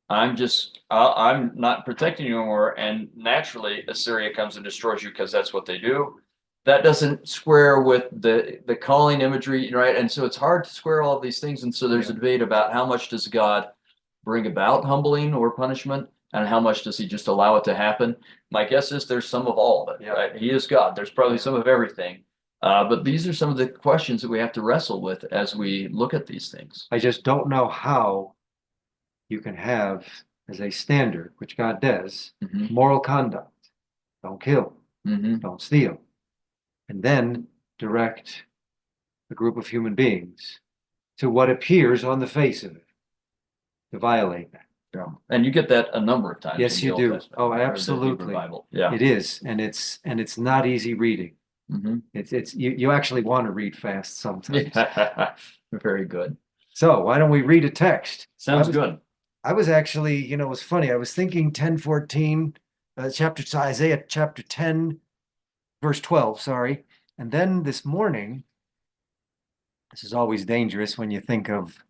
I'm not protecting you anymore, and naturally Assyria comes and destroys you because that's what they do? That doesn't square with the calling imagery, right? And so it's hard to square all of these things. And so there's a debate about how much does God bring about humbling or punishment, and how much does he just allow it to happen? My guess is there's some of all of it, right? He is God. There's probably some of everything. But these are some of the questions that we have to wrestle with as we look at these things. I just don't know how you can have as a standard, which God does, moral conduct. Don't kill, don't steal, and then direct a group of human beings to what appears on the face of it to violate that. Yeah. And you get that a number of times. Yes, you do. Oh, absolutely. Yeah, it is, and it's not easy reading. It's you actually want to read fast sometimes. Very good. So why don't we read a text? Sounds good. I was actually, it was funny. I was thinking 10:14, Isaiah chapter 10, verse 12, sorry. And then this morning, this is always dangerous when you think of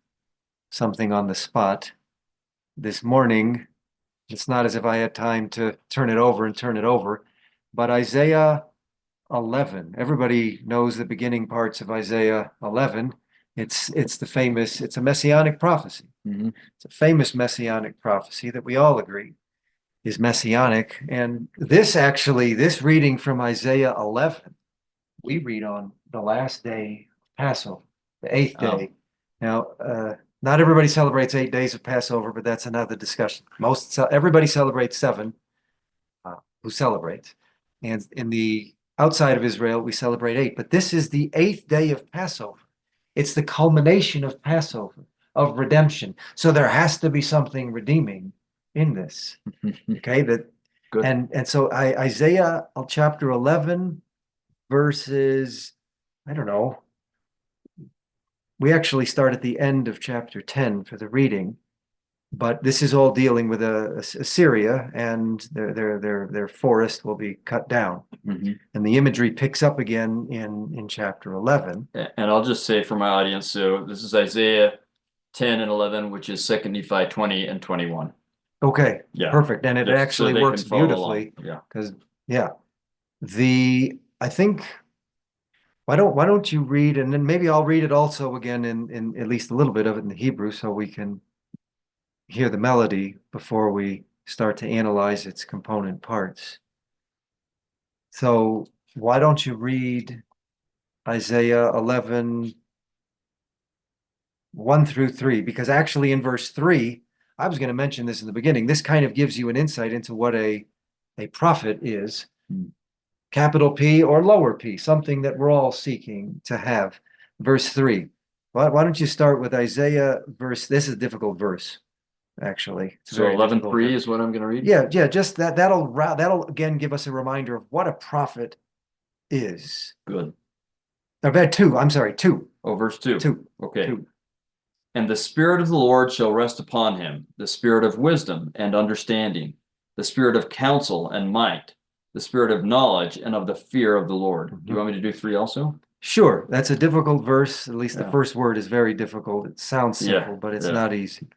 something on the spot. This morning, it's not as if I had time to turn it over, but Isaiah 11. Everybody knows the beginning parts of Isaiah 11. It's a messianic prophecy. It's a famous messianic prophecy that we all agree is messianic. And this reading from Isaiah 11, we read on the last day of Passover, the eighth day. Now, not everybody celebrates 8 days of Passover, but that's another discussion. Everybody celebrates 7, who celebrates. And in the outside of Israel, we celebrate 8. But this is the 8th day of Passover. It's the culmination of Passover, of redemption. So there has to be something redeeming in this. Okay, good. And so Isaiah chapter 11, verses, I don't know. We actually start at the end of chapter 10 for the reading, but this is all dealing with Assyria, and their forest will be cut down. And the imagery picks up again in chapter 11. And I'll just say for my audience, so this is Isaiah 10 and 11, which is 2 Nephi 20 and 21. Okay, perfect. And it actually works beautifully. Because I think, why don't you read, and then maybe I'll read it also again in at least a little bit of it in the Hebrew, so we can hear the melody before we start to analyze its component parts. So why don't you read Isaiah 11, 1 through 3? Because actually in verse 3, I was going to mention this in the beginning, this kind of gives you an insight into what a prophet is. Capital P or lower P, something that we're all seeking to have. Verse 3. Why don't you start with Isaiah this is a difficult verse, actually. So 11:3 is what I'm going to read? Yeah, just that'll again give us a reminder of what a prophet is. Good. I've had 2. I'm sorry, 2. Oh, verse 2. 2. Okay. 2. And the Spirit of the Lord shall rest upon him, the Spirit of wisdom and understanding, the Spirit of counsel and might, the Spirit of knowledge and of the fear of the Lord. Do you want me to do 3 also? Sure. That's a difficult verse. At least the first word is very difficult. It sounds simple, but it's not easy.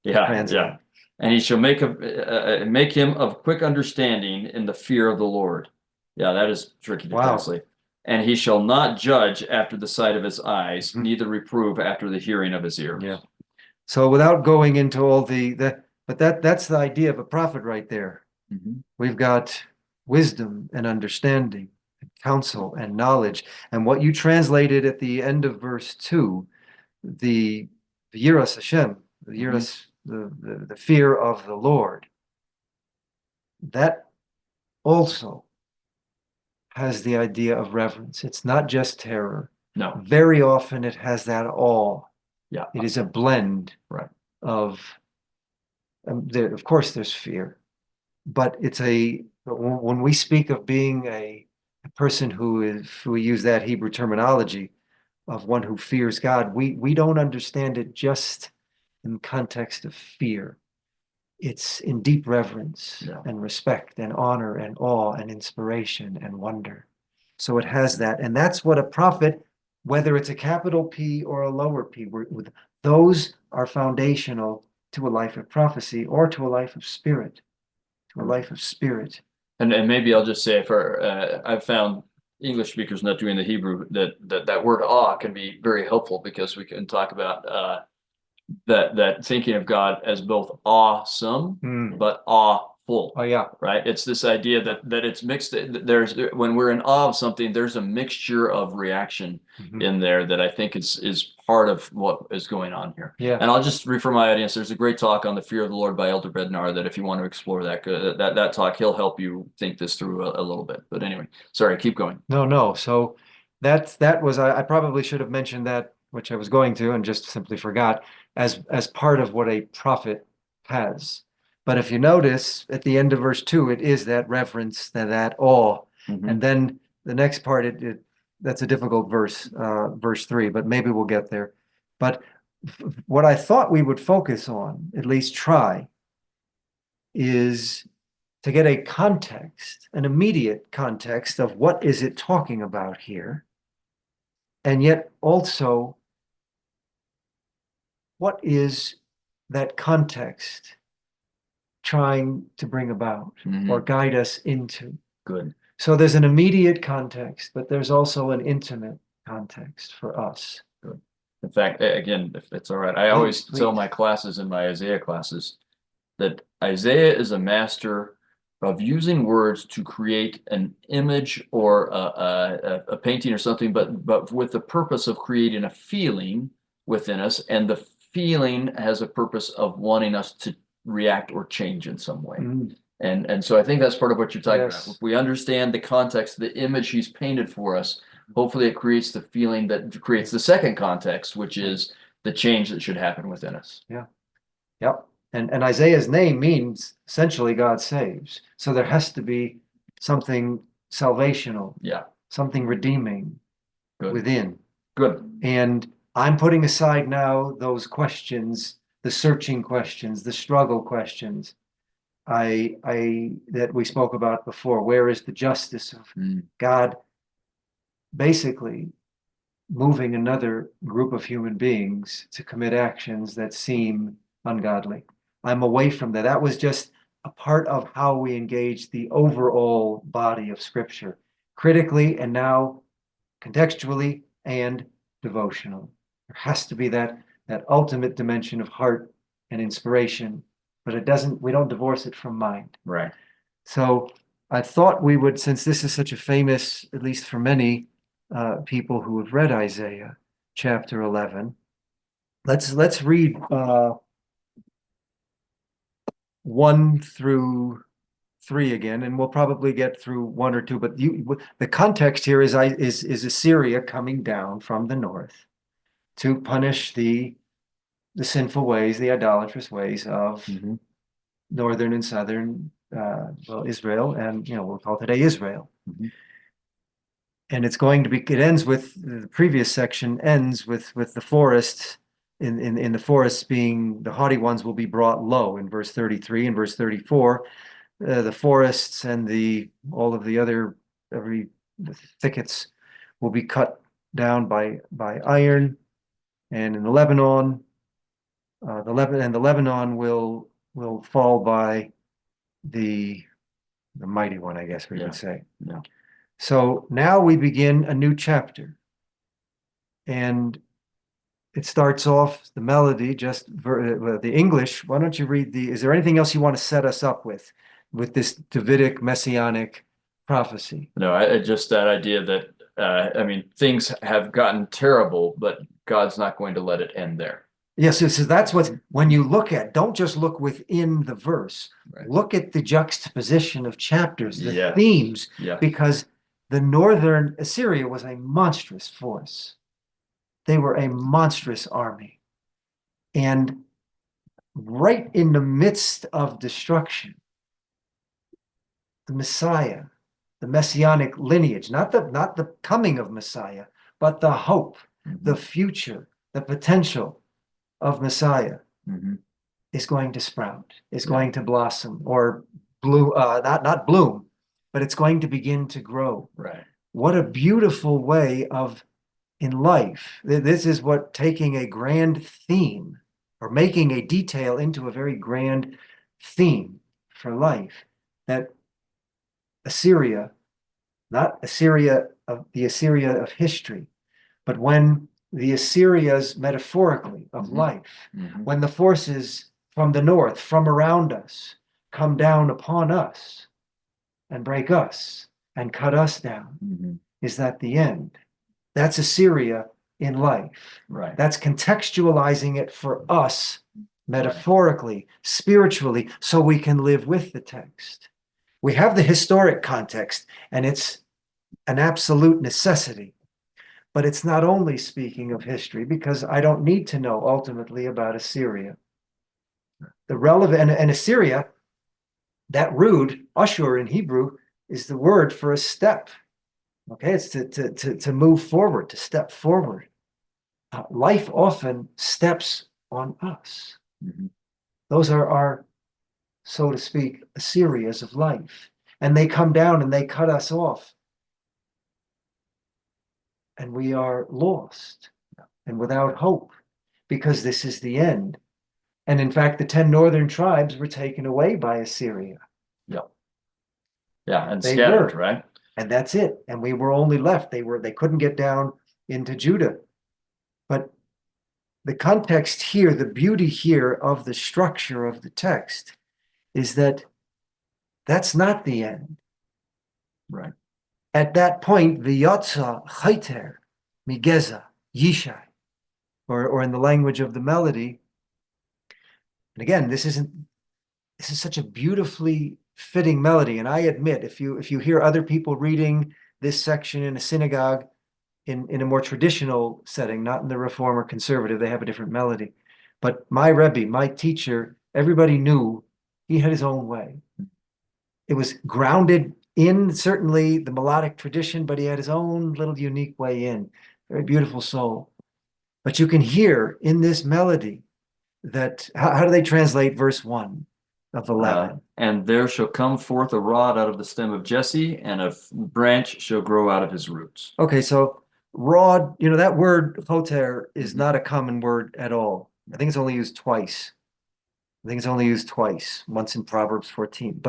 Yeah. And he shall make him of quick understanding in the fear of the Lord. Yeah, that is tricky to translate. And he shall not judge after the sight of his eyes, Mhm. neither reprove after the hearing of his ears. Yeah. So without going into all but that's the idea of a prophet right there. Mhm. We've got wisdom and understanding and counsel and knowledge. And what you translated at the end of verse 2, the Yiras Hashem, the Yiras, the fear of the Lord, that also has the idea of reverence. It's not just terror. No. Very often it has that awe. Yeah. It is a blend Right. of, of course, there's fear, but when we speak of being a person if we use that Hebrew terminology of one who fears God, we don't understand it just in context of fear. It's in deep reverence and respect and honor and awe and inspiration and wonder. So it has that. And that's what a prophet, whether it's a capital P or a lower P, those are foundational to a life of prophecy or to a life of spirit, to a life of spirit. And maybe I'll just say I've found English speakers not doing the Hebrew that word awe can be very helpful because we can talk about that thinking of God as both awesome but awful. Oh yeah. Right. It's this idea that it's mixed. When we're in awe of something, there's a mixture of reaction in there that I think is part of what is going on here. Yeah. And I'll just refer my audience. There's a great talk on the fear of the Lord by Elder Bednar that if you want to explore that talk, he'll help you think this through a little bit. But anyway, sorry, keep going. No. So that was I probably should have mentioned that, which I was going to, and just simply forgot, as part of what a prophet has. But if you notice at the end of verse 2, it is that reverence, that awe. And then the next part, that's a difficult verse, verse 3, but maybe we'll get there. But what I thought we would focus on, at least try, is to get a context, an immediate context of what is it talking about here, and yet also what is that context trying to bring about or guide us into. Good. So there's an immediate context, but there's also an intimate context for us. Good. In fact, again, if it's all right, I always tell my classes in my Isaiah classes that Isaiah is a master of using words to create an image or a painting or something, but with the purpose of creating a feeling within us, and the feeling has a purpose of wanting us to react or change in some way. And so I think that's part of what you're talking about. If we understand the context, the image he's painted for us, hopefully it creates the feeling that creates the second context, which is the change that should happen within us. Yeah. Yep. And Isaiah's name means essentially God saves. So there has to be something salvational, something redeeming within. Good. And I'm putting aside now those questions, the searching questions, the struggle questions that we spoke about before. Where is the justice of God basically moving another group of human beings to commit actions that seem ungodly? I'm away from that. That was just a part of how we engage the overall body of Scripture, critically and now contextually and devotional. There has to be that ultimate dimension of heart and inspiration, but we don't divorce it from mind. Right. So I thought we would, since this is such a famous, at least for many people who have read Isaiah chapter 11, let's read 1 through 3 again, and we'll probably get through 1 or 2. But the context here is Assyria coming down from the north to punish the sinful ways, the idolatrous ways of northern and southern Israel, and we'll call today Israel. And it's going to be. It ends with the previous section ends with the forests. In the forests being the haughty ones will be brought low in verse 33 and verse 34. The forests and all of the other the thickets will be cut down by iron, and in the Lebanon, the Lebanon will fall by the mighty one, I guess we would say. So now we begin a new chapter. And it starts off the melody, the English. Why don't you read is there anything else you want to set us up with this Davidic messianic prophecy? No, just that idea that, I mean, things have gotten terrible, but God's not going to let it end there. Yes, so that's when you look at, don't just look within the verse, Right. look at the juxtaposition of chapters, the Yeah. themes, Yeah. because the northern Assyria was a monstrous force. They were a monstrous army. And right in the midst of destruction, the Messiah, the messianic lineage, not the coming of Messiah, but the hope, the future, the potential of Messiah is going to sprout, is going to blossom, or bloom, not bloom, but it's going to begin to grow. Right. What a beautiful way of in life. This is what taking a grand theme or making a detail into a very grand theme for life, that Assyria, not Assyria of the Assyria of history, but when the Assyrias metaphorically of life, when the forces from the north, from around us, come down upon us and break us and cut us down, is that the end? That's Assyria in life. Right. That's contextualizing it for us metaphorically, spiritually, so we can live with the text. We have the historic context, and it's an absolute necessity. But it's not only speaking of history, because I don't need to know ultimately about Assyria. The relevant, and Assyria, that root, Ashur in Hebrew, is the word for a step. Okay, it's to move forward, to step forward. Life often steps on us. Those are our, so to speak, Assyrias of life. And they come down and they cut us off. And we are lost and without hope, because this is the end. And in fact, the 10 northern tribes were taken away by Assyria. Yeah, and They scattered, were. right? And that's it. And we were only left. They couldn't get down into Judah. But the context here, the beauty here of the structure of the text is that that's not the end. Right. At that point, v'yatza chayter migeza yishai, or in the language of the melody. And again, this is such a beautifully fitting melody. And I admit, if you hear other people reading this section in a synagogue, in a more traditional setting, not in the Reform or Conservative, they have a different melody. But my Rebbe, my teacher, everybody knew he had his own way. It was grounded in certainly the melodic tradition, but he had his own little unique way in. Very beautiful soul. But you can hear in this melody that, how do they translate verse 1 of 11? And there shall come forth a rod out of the stem of Jesse, and a branch shall grow out of his roots. Okay, so rod, that word hoter is not a common word at all. I think it's only used twice. Once in Proverbs 14,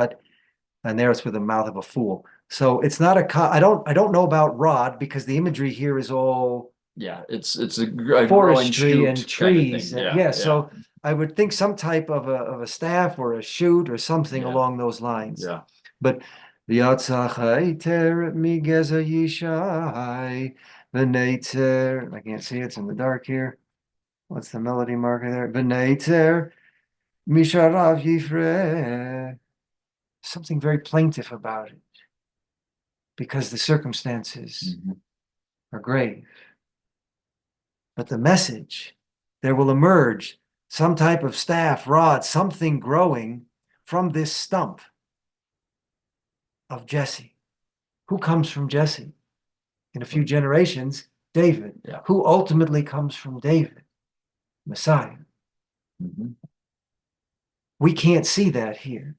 and there it's with the mouth of a fool. So it's not I don't know about rod, because the imagery here is all it's a forestry and trees. Kind of thing. So I would think some type of a staff or a shoot or something along those lines. Yeah. But v'yatzachayter migeza yishai v'neiter. I can't see it, it's in the dark here. What's the melody marker there? V'neiter misharav yifre. Something very plaintive about it, because the circumstances are grave. But the message, there will emerge some type of staff, rod, something growing from this stump of Jesse. Who comes from Jesse? In a few generations, David. Yeah. Who ultimately comes from David? Messiah. We can't see that here.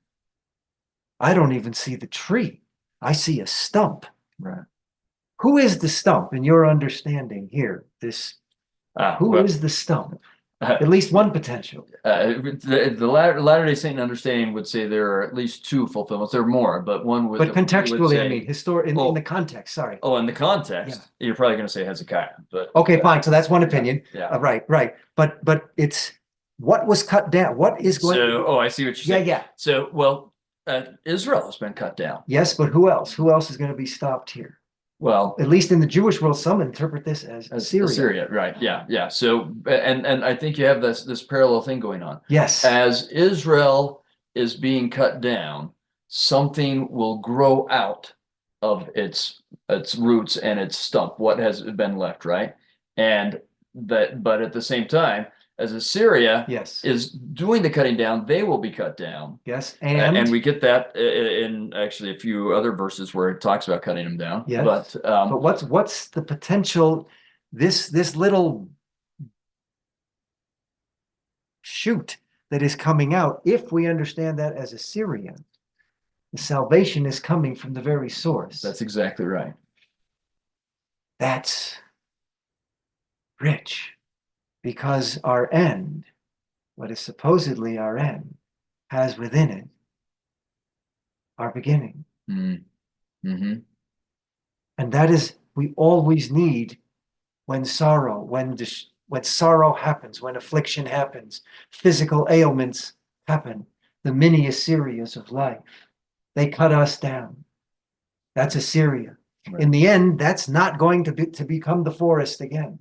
I don't even see the tree. I see a stump. Right. Who is the stump in your understanding here? Who is the stump? At least one potential. The Latter-day Saint understanding would say there are at least two fulfillments. There are more, but one would. But contextually, say, I mean, in the context. Sorry. Oh, in the context, you're probably going to say Hezekiah, but okay, fine. So that's one opinion. Yeah. Right. But it's what was cut down. What is going? So, I see what you're saying. Yeah. So, well, Israel has been cut down. Yes, but who else? Who else is going to be stopped here? Well, at least in the Jewish world, some interpret this as Assyria. Assyria, right? Yeah. So, and I think you have this parallel thing going on. Yes. As Israel is being cut down, something will grow out of its roots and its stump, what has been left, right? And but at the same time, as Assyria is doing the cutting down, they will be cut down. Yes. And we get that in actually a few other verses where it talks about cutting them down. Yes. But what's the potential? This little shoot that is coming out, if we understand that as Assyria, the salvation is coming from the very source. That's exactly right. That's rich, because our end, what is supposedly our end, has within it our beginning. Mm-hmm. And that is, we always need when sorrow, when sorrow happens, when affliction happens, physical ailments happen, the mini Assyrias of life, they cut us down. That's Assyria. Right. In the end, that's not going to become the forest again.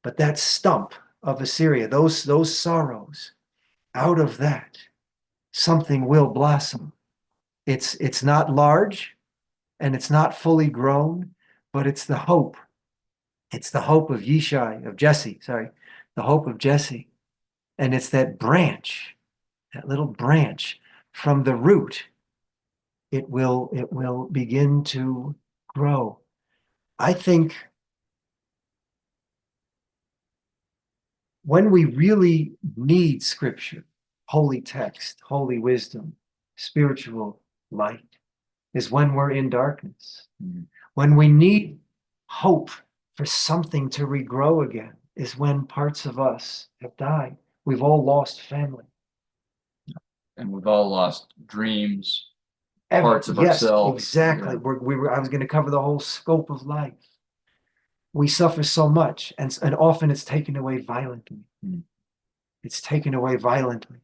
But that stump of Assyria, those sorrows, out of that, something will blossom. It's not large and it's not fully grown, but it's the hope. It's the hope of Jesse, the hope of Jesse. And it's that branch, that little branch from the root. It will begin to grow. I think when we really need scripture, holy text, holy wisdom, spiritual light, is when we're in darkness. Mm-hmm. When we need hope for something to regrow again is when parts of us have died. We've all lost family. And we've all lost dreams, parts of ourselves. Exactly. Yeah. I was going to cover the whole scope of life. We suffer so much, and often it's taken away violently. Mm. It's taken away violently.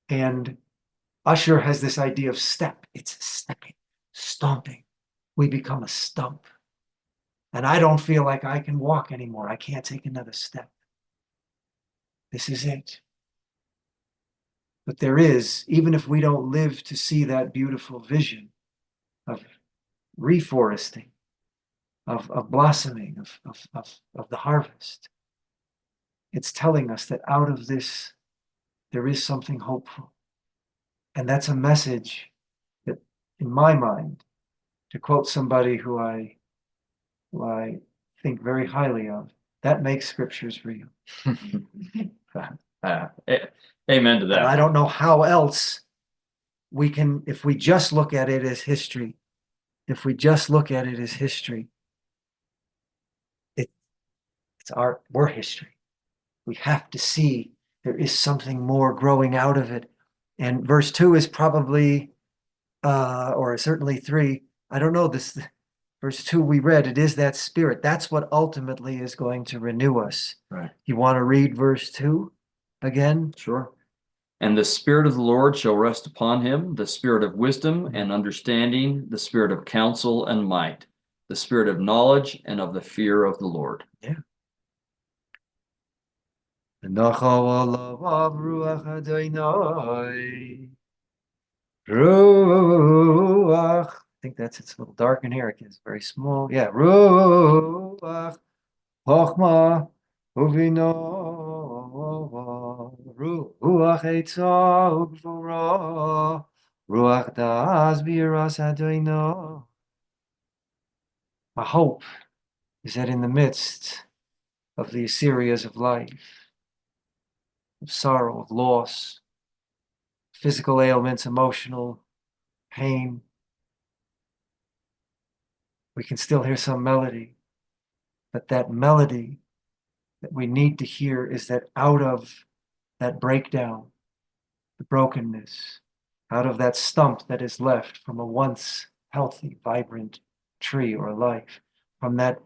And Usher has this idea of step. It's stepping, stomping. We become a stump. And I don't feel like I can walk anymore. I can't take another step. This is it. But there is, even if we don't live to see that beautiful vision of reforesting, of blossoming, of the harvest, it's telling us that out of this, there is something hopeful. And that's a message that, in my mind, to quote somebody who I think very highly of, that makes scriptures real. Amen to that. And I don't know how else we can, if we just look at it as history, we're history. We have to see there is something more growing out of it. And verse 2 is probably, or certainly 3, I don't know, this verse 2 we read, it is that spirit. That's what ultimately is going to renew us. Right. You want to read verse 2 again? Sure. And the Spirit of the Lord shall rest upon him, the Spirit of wisdom and understanding, the Spirit of counsel and might, the Spirit of knowledge and of the fear of the Lord. Yeah. I think it's a little dark in here. It's very small. Yeah. Ruach Chochma Uvino Ruach Eitzah Ugvura Ruach Das V'Yiras Adoino. My hope is that in the midst of the Assyrias of life, of sorrow, of loss, physical ailments, emotional pain, we can still hear some melody, but that melody that we need to hear is that out of that breakdown, the brokenness, out of that stump that is left from a once healthy, vibrant tree or life, from that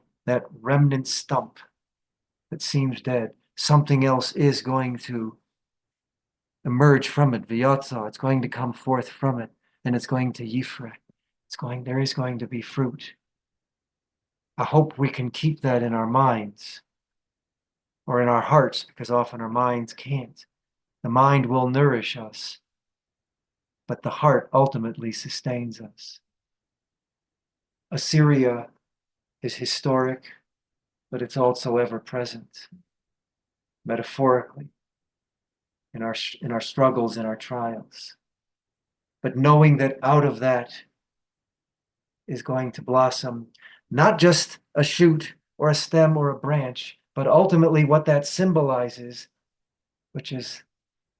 remnant stump that seems dead, something else is going to emerge from it. V'yotza, it's going to come forth from it, and it's going to yifre. There is going to be fruit. I hope we can keep that in our minds or in our hearts, because often our minds can't. The mind will nourish us, but the heart ultimately sustains us. Assyria is historic, but it's also ever present, metaphorically, in our struggles, in our trials. But knowing that out of that is going to blossom not just a shoot or a stem or a branch, but ultimately what that symbolizes, which is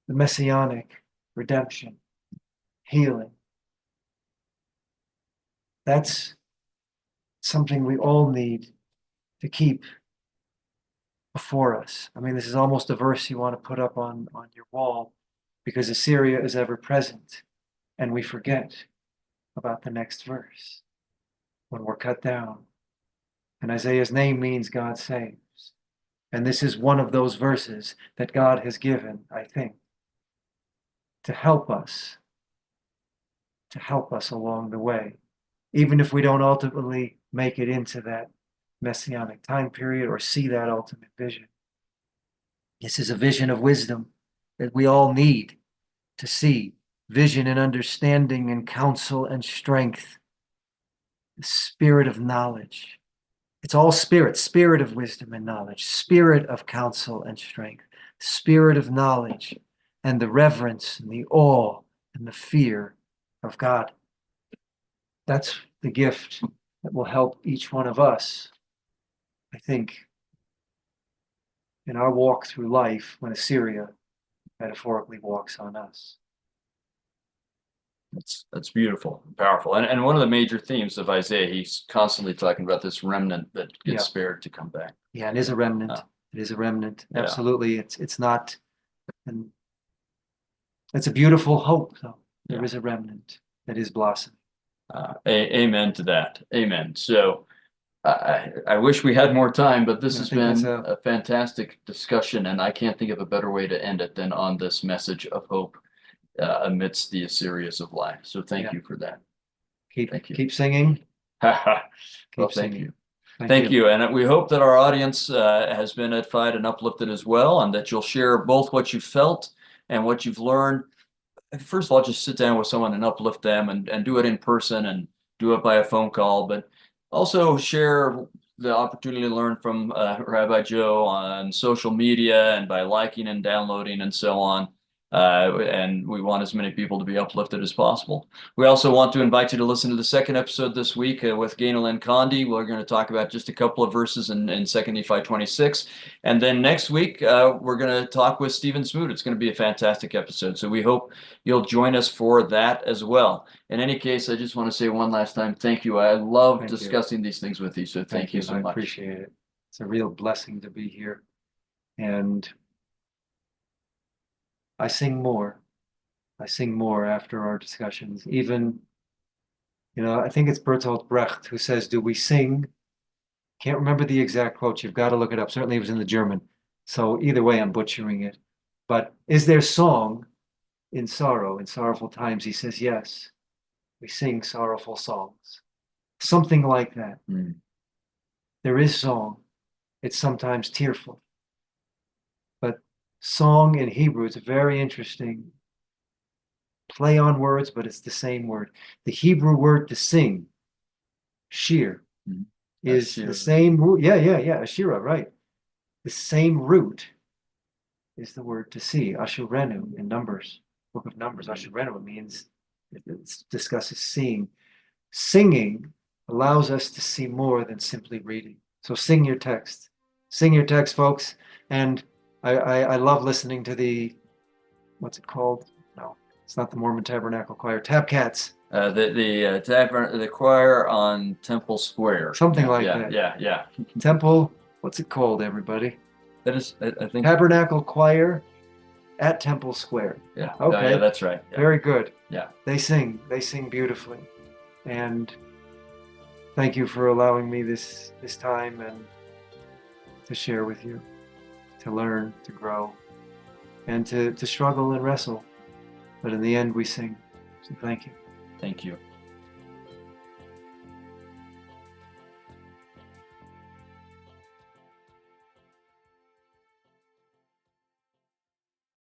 the Messianic redemption, healing. That's something we all need to keep before us. I mean, this is almost a verse you want to put up on your wall, because Assyria is ever present, and we forget about the next verse when we're cut down. And Isaiah's name means God saves. And this is one of those verses that God has given, I think, to help us along the way, even if we don't ultimately make it into that Messianic time period or see that ultimate vision. This is a vision of wisdom that we all need to see. Vision and understanding and counsel and strength. The spirit of knowledge. It's all spirit of wisdom and knowledge, spirit of counsel and strength, spirit of knowledge, and the reverence and the awe and the fear of God. That's the gift that will help each one of us, I think, in our walk through life when Assyria metaphorically walks on us. That's beautiful, powerful. And one of the major themes of Isaiah, he's constantly talking about this remnant that gets spared to come back. Yeah, it is a remnant. It is a remnant. Yeah. Absolutely. It's not, and it's a beautiful hope, though. There is a remnant that is blossoming. Amen to that. Amen. So I wish we had more time, but this has been a fantastic discussion, and I can't think of a better way to end it than on this message of hope amidst the Assyrias of life. So thank you for that. Keep singing. Well, thank you. Thank you. And we hope that our audience has been edified and uplifted as well, and that you'll share both what you felt and what you've learned. First of all, just sit down with someone and uplift them, and do it in person and do it by a phone call, but also share the opportunity to learn from Rabbi Joe on social media and by liking and downloading and so on. And we want as many people to be uplifted as possible. We also want to invite you to listen to the second episode this week with Gainal Condi. We're going to talk about just a couple of verses in 2 Nephi 26. And then next week, we're going to talk with Stephen Smoot. It's going to be a fantastic episode. So we hope you'll join us for that as well. In any case, I just want to say one last time, thank you. I love discussing these things with you. So thank you so much. I appreciate it. It's a real blessing to be here. And I sing more after our discussions. Even, I think it's Bertolt Brecht who says, do we sing? Can't remember the exact quote. You've got to look it up. Certainly it was in the German. So either way, I'm butchering it. But is there song in sorrow, in sorrowful times? He says, yes, we sing sorrowful songs. Something like that. Mm. There is song. It's sometimes tearful. But song in Hebrew is a very interesting play on words, but it's the same word. The Hebrew word to sing, shir, is the same root. Yeah, Ashira, right. The same root is the word to see, Ashurenu in Numbers, Book of Numbers. Ashurenu means, it discusses seeing. Singing allows us to see more than simply reading. So sing your text. Sing your text, folks. And I love listening to the, what's it called? No, it's not the Mormon Tabernacle Choir. Tabcats. The choir on Temple Square. Something like that. Yeah. Temple, what's it called, everybody? That is, I think. Tabernacle Choir at Temple Square. Yeah. Okay. Oh, yeah, that's right. Yeah. Very good. Yeah. They sing beautifully. And thank you for allowing me this time and to share with you, to learn, to grow, and to struggle and wrestle. But in the end, we sing. So thank you. Thank you.